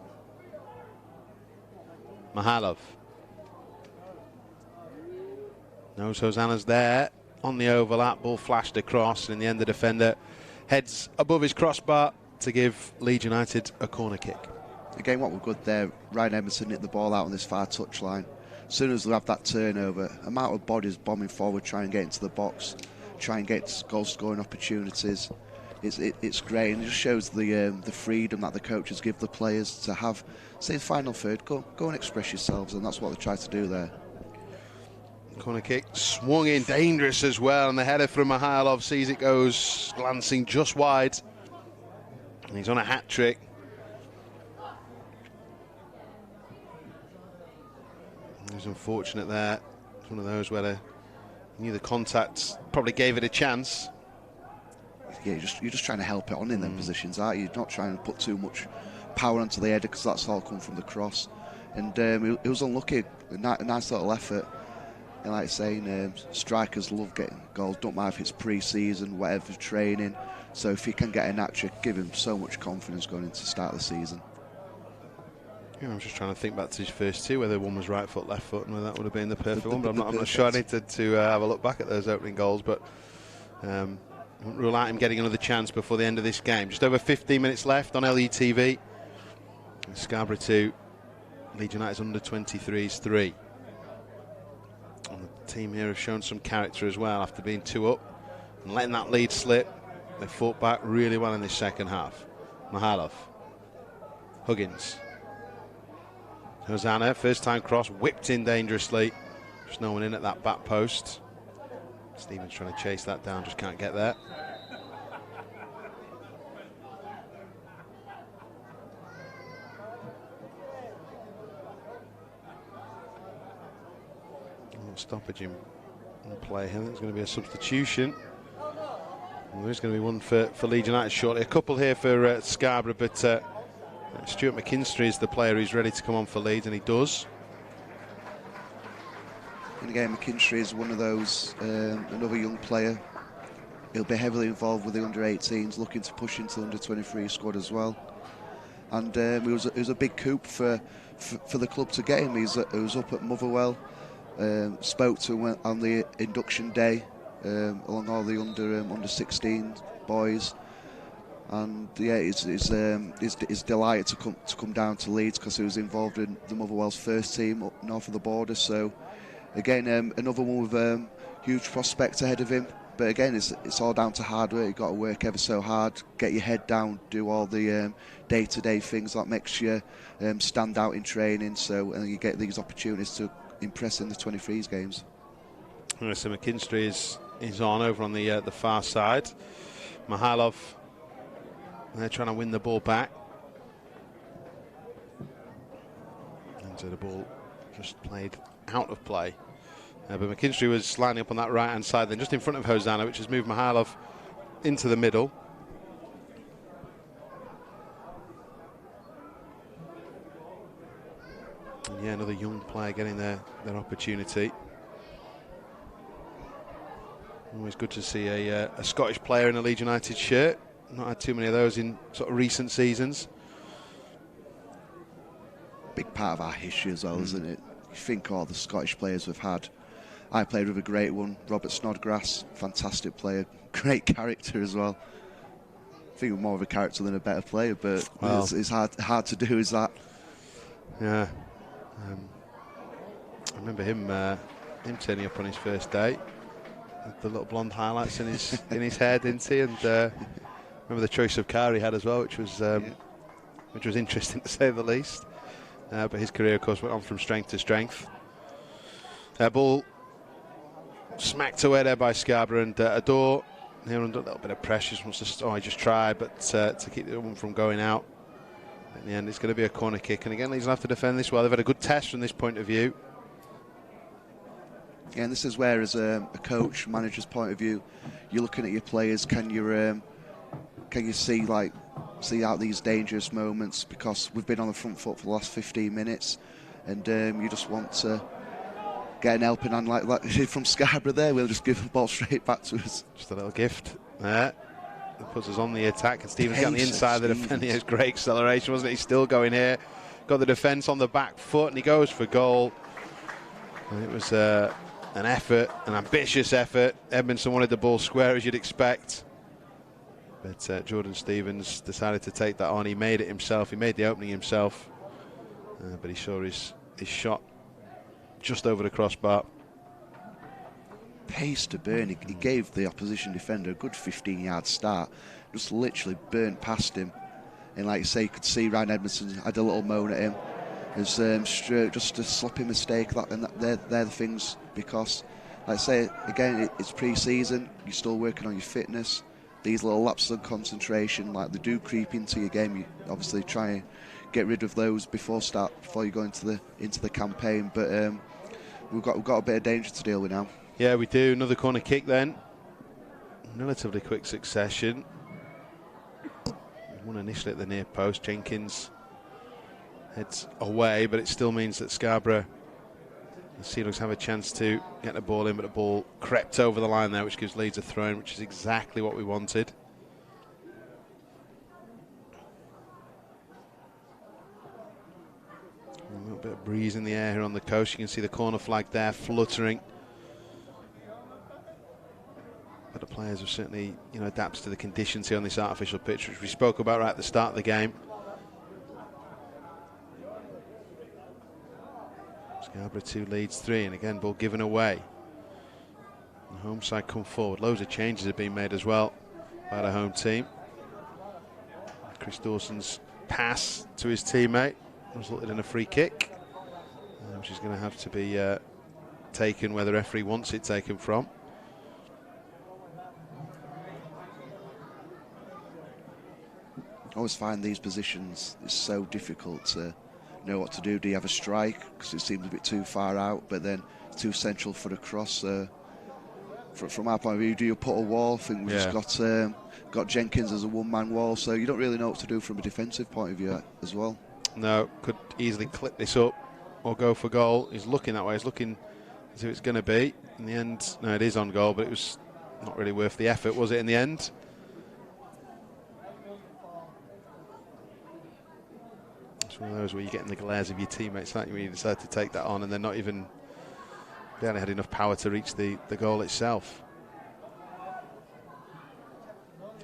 Mihailov. Knows Hosanna's there on the overlap, ball flashed across, and in the end the defender heads above his crossbar to give Leeds United a corner kick. Again, what we're good there, Ryan Edmondson hit the ball out on this far touchline. As soon as they have that turnover, amount of bodies bombing forward, trying to get into the box, try and get goal scoring opportunities. It's great, and it just shows the freedom that the coaches give the players to have, say, the final third, go and express yourselves, and that's what they try to do there. Corner kick swung in, dangerous as well, and the header from Mihailov sees it goes glancing just wide, and he's on a hat trick. It was unfortunate there. It's one of those where they knew the contact probably gave it a chance. Yeah, you're just trying to help it on in them positions, aren't you? You're not trying to put too much power onto the header, because that's all come from the cross. And it was unlucky, a nice little effort. And like saying, strikers love getting goals, don't matter if it's pre-season, whatever, training. So if he can get an hat trick, give him so much confidence going into the start of the season. Yeah, I'm just trying to think back to his first two, whether one was right foot, left foot, and whether that would have been the perfect one. But I'm not sure. I need to have a look back at those opening goals. But I won't rule out him getting another chance before the end of this game. Just over 15 minutes left on LUTV. Scarborough 2, Leeds United's under-23s 3. And the team here have shown some character as well after being 2 up and letting that lead slip. They fought back really well in this second half. Mihailov, Huggins, Hosanna, first time cross, whipped in dangerously. There's no one in at that back post. Stevens trying to chase that down, just can't get there. Stoppage in play here. There's going to be a substitution. And there's going to be one for Leeds United shortly. A couple here for Scarborough, but Stuart McKinstry is the player who's ready to come on for Leeds, and he does. And again, McKinstry is one of those, another young player. He'll be heavily involved with the under-18s, looking to push into the under-23 squad as well. And it was a big coup for the club to get him. He was up at Motherwell. Spoke to him on the induction day, along all the under 16 boys, and yeah, he's delighted to come down to Leeds because he was involved in the Motherwell's first team up north of the border. So again, another one with huge prospects ahead of him. But again, it's all down to hard work. You've got to work ever so hard, get your head down, do all the day-to-day things that makes you stand out in training. So and you get these opportunities to impress in the 23s games. So McKinstry is on over on the far side. Mihailov, they're trying to win the ball back. And so the ball just played out of play. But McKinstry was lining up on that right hand side, then just in front of Hosanna, which has moved Mihailov into the middle. And yeah, another young player getting their opportunity. Always good to see a Scottish player in a Leeds United shirt. Not had too many of those in sort of recent seasons. Big part of our history as well, isn't it? You think all the Scottish players we've had. I played with a great one, Robert Snodgrass, fantastic player, great character as well. I think more of a character than a better player, but well, it's hard to do, is that? Yeah. I remember him turning up on his first day with the little blonde highlights in his hair, didn't he? And remember the choice of car he had as well, which was interesting to say the least. But his career, of course, went on from strength to strength. Ball smacked away there by Scarborough, and Adore here under a little bit of pressure. He just tried, but to keep the one from going out. In the end, it's going to be a corner kick, and again, Leeds will have to defend this well. They've had a good test from this point of view. Yeah, and this is where, as a coach, manager's point of view, you're looking at your players. Can you see out these dangerous moments? Because we've been on the front foot for the last 15 minutes, and you just want to get an helping hand like that from Scarborough. There, we'll just give the ball straight back to us. Just a little gift there. It puts us on the attack, and Stevens got on the inside of the defender. It's great acceleration, wasn't it? He's still going here. Got the defence on the back foot, and he goes for goal. And it was an effort, an ambitious effort. Edmondson wanted the ball square, as you'd expect. But Jordan Stevens decided to take that on. He made it himself. He made the opening himself. But he saw his shot just over the crossbar. Pace to burn. He gave the opposition defender a good 15-yard start. Just literally burnt past him. And like you say, you could see Ryan Edmondson had a little moan at him. It was just a sloppy mistake. They're the things, because, like I say, again, it's pre-season. You're still working on your fitness. These little lapses of concentration, like they do creep into your game. You obviously try and get rid of those before you go into the campaign. But we've got a bit of danger to deal with now. Yeah, we do. Another corner kick then. Relatively quick succession. One initially at the near post. Jenkins heads away, but it still means that Scarborough, the Sealooks, have a chance to get the ball in, but the ball crept over the line there, which gives Leeds a throw-in, which is exactly what we wanted. A little bit of breeze in the air here on the coast. You can see the corner flag there fluttering. But the players have certainly, adapted to the conditions here on this artificial pitch, which we spoke about right at the start of the game. Scarborough 2, Leeds 3, and again ball given away. The home side come forward. Loads of changes have been made as well by the home team. Chris Dawson's pass to his teammate resulted in a free kick, which is going to have to be taken where the referee wants it taken from. I always find these positions, it's so difficult to know what to do. Do you have a strike? Because it seems a bit too far out, but then too central for the cross. From our point of view, do you put a wall? I think we've just got Jenkins as a one-man wall, so you don't really know what to do from a defensive point of view as well. No, could easily clip this up or go for goal. He's looking that way. He's looking as if it's going to be. In the end, no, it is on goal, but it was not really worth the effort, was it, in the end? It's one of those where you get in the glares of your teammates, aren't you, when you decide to take that on and they're not even, they only had enough power to reach the goal itself.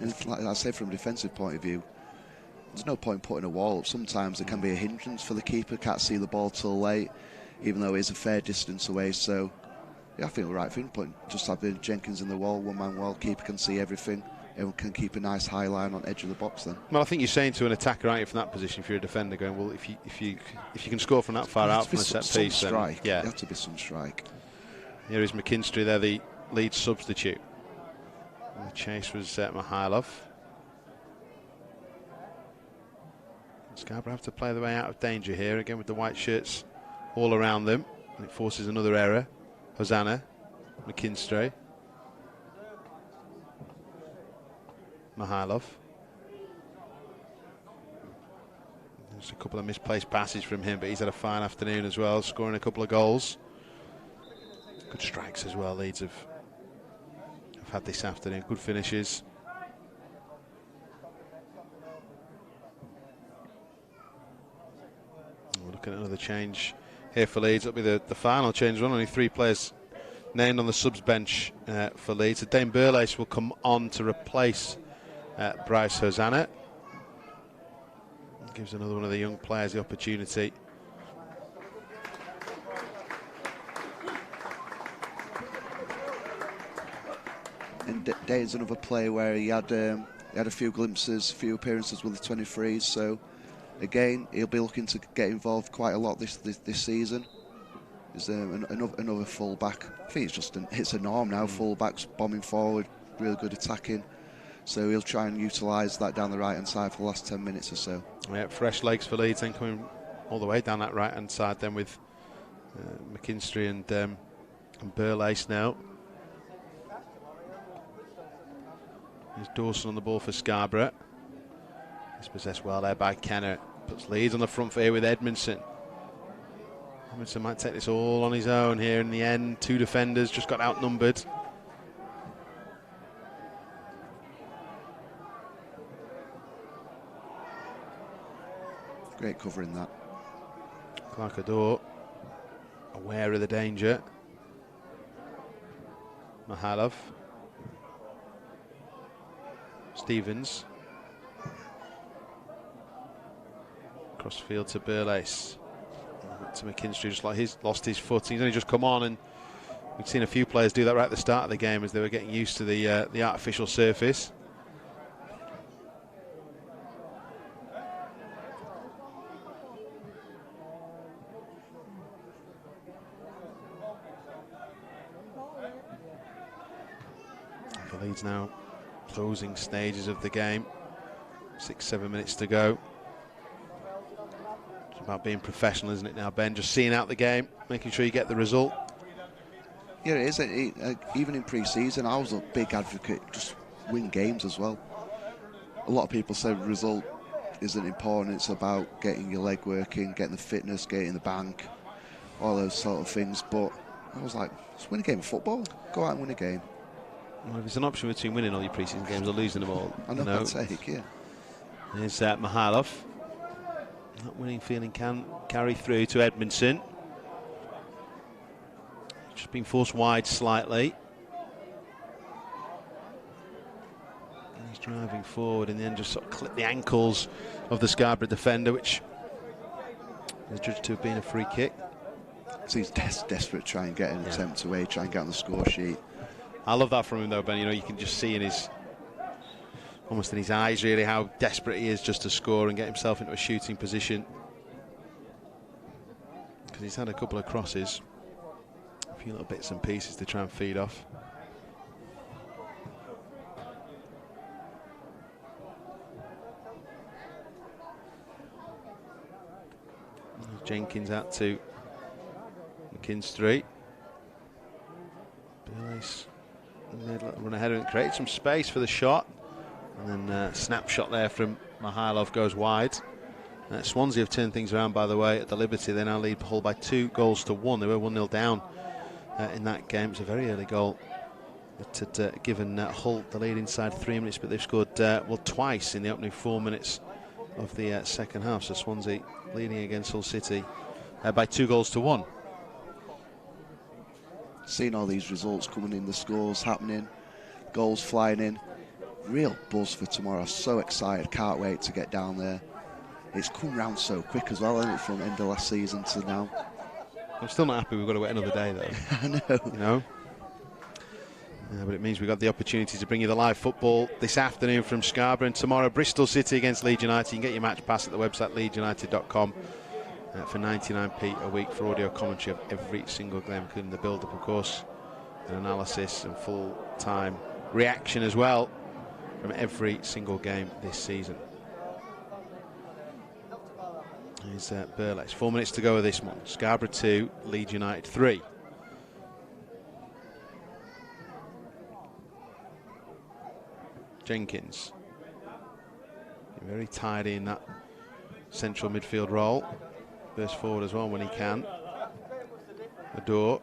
And like I say, from a defensive point of view, there's no point putting a wall up. Sometimes there can be a hindrance for the keeper, can't see the ball till late, even though it is a fair distance away. So, yeah, I think the right thing, just having Jenkins in the wall, one-man wall, keeper can see everything. Everyone can keep a nice high line on edge of the box then. Well, I think you're saying to an attacker, aren't you, from that position, if you're a defender, going, well, if you can score from that far out from a set piece, then strike. There has to be some strike. Here is McKinstry there, the lead substitute. And the chase was Mihailov. Scarborough have to play their way out of danger here, again with the white shirts all around them. And it forces another error. Hosanna, McKinstry. Mihailov. There's a couple of misplaced passes from him, but he's had a fine afternoon as well, scoring a couple of goals. Good strikes as well, Leeds have had this afternoon. Good finishes. We're looking at another change here for Leeds. It'll be the final change. Only 3 players named on the subs bench for Leeds. So Dane Burlace will come on to replace Bryce Hosanna. Gives another one of the young players the opportunity. And Dane's another player where he had a few glimpses, a few appearances with the 23s. So again, he'll be looking to get involved quite a lot this season. Is another full-back. I think it's a norm now. Full-backs bombing forward, really good attacking. So he'll try and utilise that down the right-hand side for the last 10 minutes or so. Yeah, fresh legs for Leeds, then coming all the way down that right-hand side then with McKinstry and Burlace now. There's Dawson on the ball for Scarborough. It's possessed well there by Kenner. Puts Leeds on the front foot here with Edmondson. Edmondson might take this all on his own here in the end. 2 defenders just got outnumbered. Great covering that. Clark-Adore aware of the danger. Mihailov. Stevens. Cross field to Burlace. To McKinstry, just like he's lost his foot. He's only just come on, and we've seen a few players do that right at the start of the game as they were getting used to the artificial surface. The Leeds now closing stages of the game. 6-7 minutes to go. It's about being professional, isn't it now, Ben? Just seeing out the game, making sure you get the result. Yeah, it is. Even in pre-season, I was a big advocate, just win games as well. A lot of people say the result isn't important. It's about getting your leg working, getting the fitness, getting the bank, all those sort of things. But I was like, just win a game of football. Go out and win a game. Well, if it's an option between winning all your pre-season games or losing them all, I know that take, yeah. There's Mihailov. That winning feeling can carry through to Edmondson. Just been forced wide slightly. And he's driving forward and then just sort of clipped the ankles of the Scarborough defender, which is judged to have been a free kick. So he's desperate to try and get an attempt away, try and get on the score sheet. I love that from him though, Ben. You know, you can just see in his, almost in his eyes really, how desperate he is just to score and get himself into a shooting position. Because he's had a couple of crosses, a few little bits and pieces to try and feed off. Jenkins out to McKinstry. Nice. Made a little run ahead and created some space for the shot. And then snapshot there from Mihailov goes wide. Swansea have turned things around, by the way, at the Liberty. They now lead Hull by 2-1. They were 1-0 down in that game. It was a very early goal that had given Hull the lead inside 3 minutes, but they've scored well twice in the opening 4 minutes of the second half. So Swansea leading against Hull City by 2-1. Seeing all these results coming in, the scores happening, goals flying in, real buzz for tomorrow. So excited, can't wait to get down there. It's come round so quick as well, hasn't it, from end of last season to now. I'm still not happy we've got to wait another day though. I know. You know? But it means we've got the opportunity to bring you the live football this afternoon from Scarborough, and tomorrow Bristol City against Leeds United. You can get your match pass at the website leedsunited.com for 99p a week for audio commentary of every single game, including the build-up, of course, and analysis and full-time reaction as well from every single game this season. Here's Burlex. 4 minutes to go with this one. Scarborough 2, Leeds United 3. Jenkins. Very tidy in that central midfield role. Burst forward as well when he can. Adore.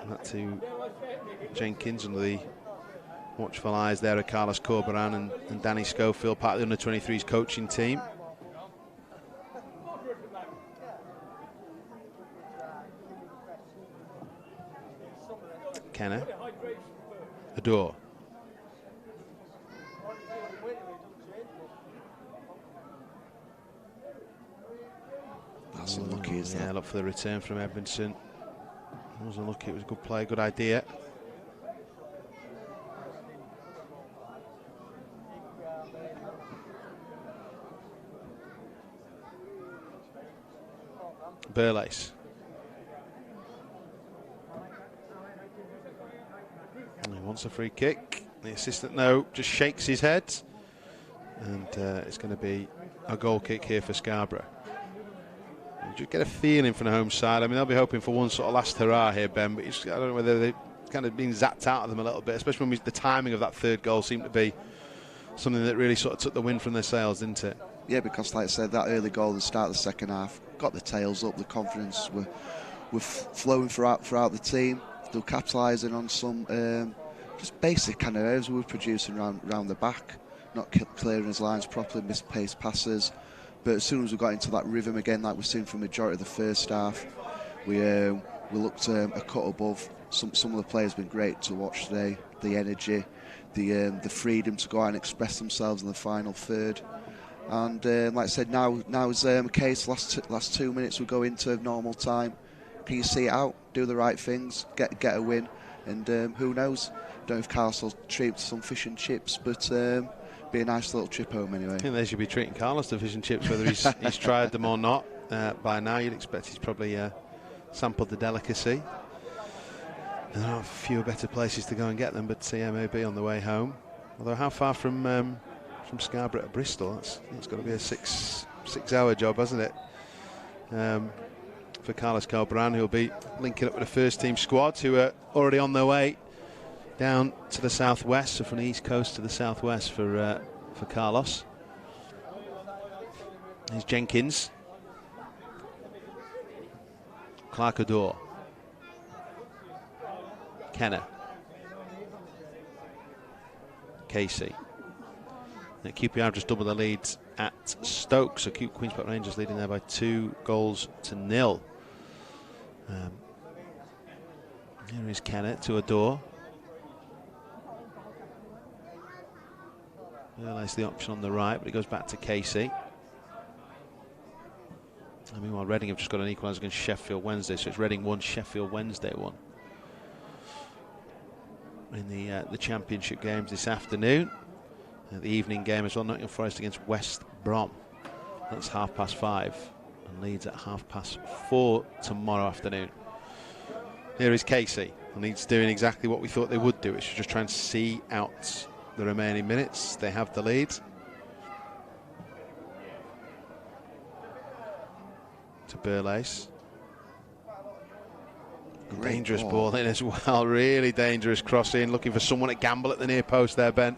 That to Jenkins under the watchful eyes there of Carlos Corberan and Danny Schofield, part of the under-23s coaching team. Kenner. Adore. That's unlucky, is that? Yeah, look for the return from Edmondson. It was unlucky, it was a good play, good idea. Burleis. He wants a free kick. The assistant, no, just shakes his head. And it's going to be a goal kick here for Scarborough. You just get a feeling from the home side. I mean, they'll be hoping for one sort of last hurrah here, Ben, but I don't know whether they've kind of been zapped out of them a little bit, especially when the timing of that third goal seemed to be something that really sort of took the wind from their sails, didn't it? Yeah, because like I said, that early goal at the start of the second half got the tails up, the confidence were flowing throughout the team. They were capitalising on some just basic kind of errors we were producing round the back, not clearing his lines properly, misplaced passes. But as soon as we got into that rhythm again, like we've seen for the majority of the first half, we looked a cut above. Some of the players have been great to watch today. The energy, the freedom to go out and express themselves in the final third. And like I said, now is a case. Last 2 minutes we go into normal time. Can you see it out? Do the right things. Get a win. And who knows? Don't know if Carlos will treat some fish and chips, but be a nice little trip home anyway. I think they should be treating Carlos to fish and chips, whether he's tried them or not. By now, you'd expect he's probably sampled the delicacy. There are a few better places to go and get them, but maybe on the way home. Although, how far from Scarborough to Bristol? It's got to be a six-hour job, hasn't it? For Carlos Corberan, who'll be linking up with the first team squad, who are already on their way down to the southwest, so from the east coast to the southwest for Carlos. Here's Jenkins. Clark Adore. Kenner. Casey. Now, QPR have just doubled the lead at Stoke, so Queen's Park Rangers leading there by 2-0. Here is Kenner to Adore. Realize the option on the right, but it goes back to Casey. Meanwhile, Reading have just got an equaliser against Sheffield Wednesday, so it's Reading 1, Sheffield Wednesday 1 in the Championship games this afternoon. The evening game as well, Nottingham Forest against West Brom. That's 5:30, and Leeds at 4:30 tomorrow afternoon. Here is Casey, and Leeds doing exactly what we thought they would do, which is just try and see out the remaining minutes. They have the lead. To Burlace. Dangerous ball in as well, really dangerous crossing, looking for someone to gamble at the near post there, Ben.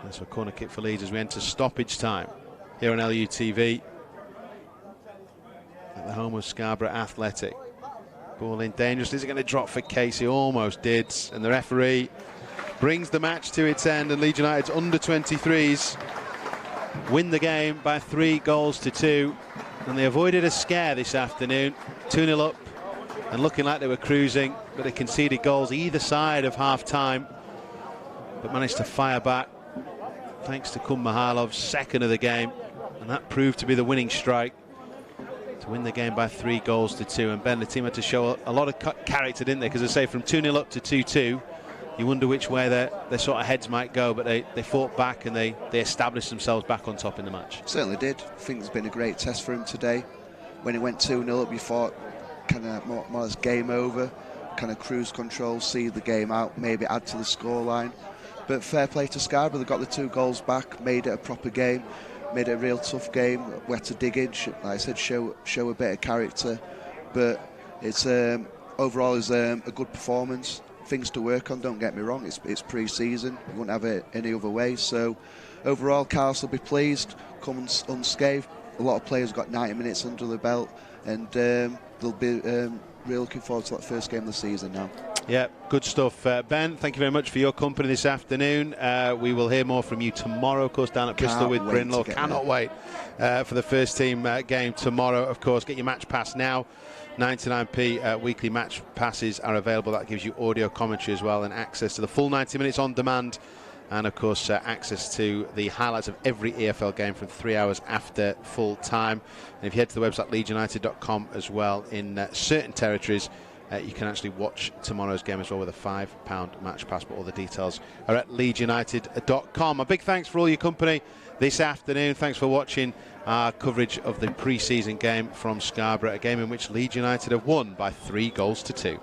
That's a corner kick for Leeds as we enter stoppage time here on LUTV at the home of Scarborough Athletic. Ball in dangerous. Is it going to drop for Casey? Almost did. And the referee brings the match to its end, and Leeds United's under-23s win the game by 3-2. And they avoided a scare this afternoon. 2-0 up and looking like they were cruising, but they conceded goals either side of half-time, but managed to fire back thanks to Kun Mikhailov's second of the game, and that proved to be the winning strike to win the game by 3-2. And Ben, the team had to show a lot of character, didn't they? Because I say from 2-0 up to 2-2, you wonder which way their sort of heads might go, but they fought back and they established themselves back on top in the match. Certainly did. I think it's been a great test for him today. When it went 2-0 up, you thought kind of more or less game over, kind of cruise control, see the game out, maybe add to the scoreline. But fair play to Scarborough, they got the 2 goals back, made it a proper game, made it a real tough game. We had to dig in, like I said, show a bit of character. But it's overall is a good performance. Things to work on, don't get me wrong, it's pre-season, you wouldn't have it any other way. So overall, Carlos will be pleased, come unscathed. A lot of players got 90 minutes under the belt, and they'll be really looking forward to that first game of the season now. Yeah, good stuff. Ben, thank you very much for your company this afternoon. We will hear more from you tomorrow, of course, down at Bristol with Brynlaw. Cannot wait for the first team game tomorrow, of course. Get your match pass now. 99p weekly match passes are available. That gives you audio commentary as well and access to the full 90 minutes on demand, and of course access to the highlights of every EFL game from 3 hours after full time. And if you head to the website leedsunited.com as well, in certain territories you can actually watch tomorrow's game as well with a £5 match pass, but all the details are at leedsunited.com. A big thanks for all your company this afternoon. Thanks for watching our coverage of the pre-season game from Scarborough, a game in which Leeds United have won by 3-2.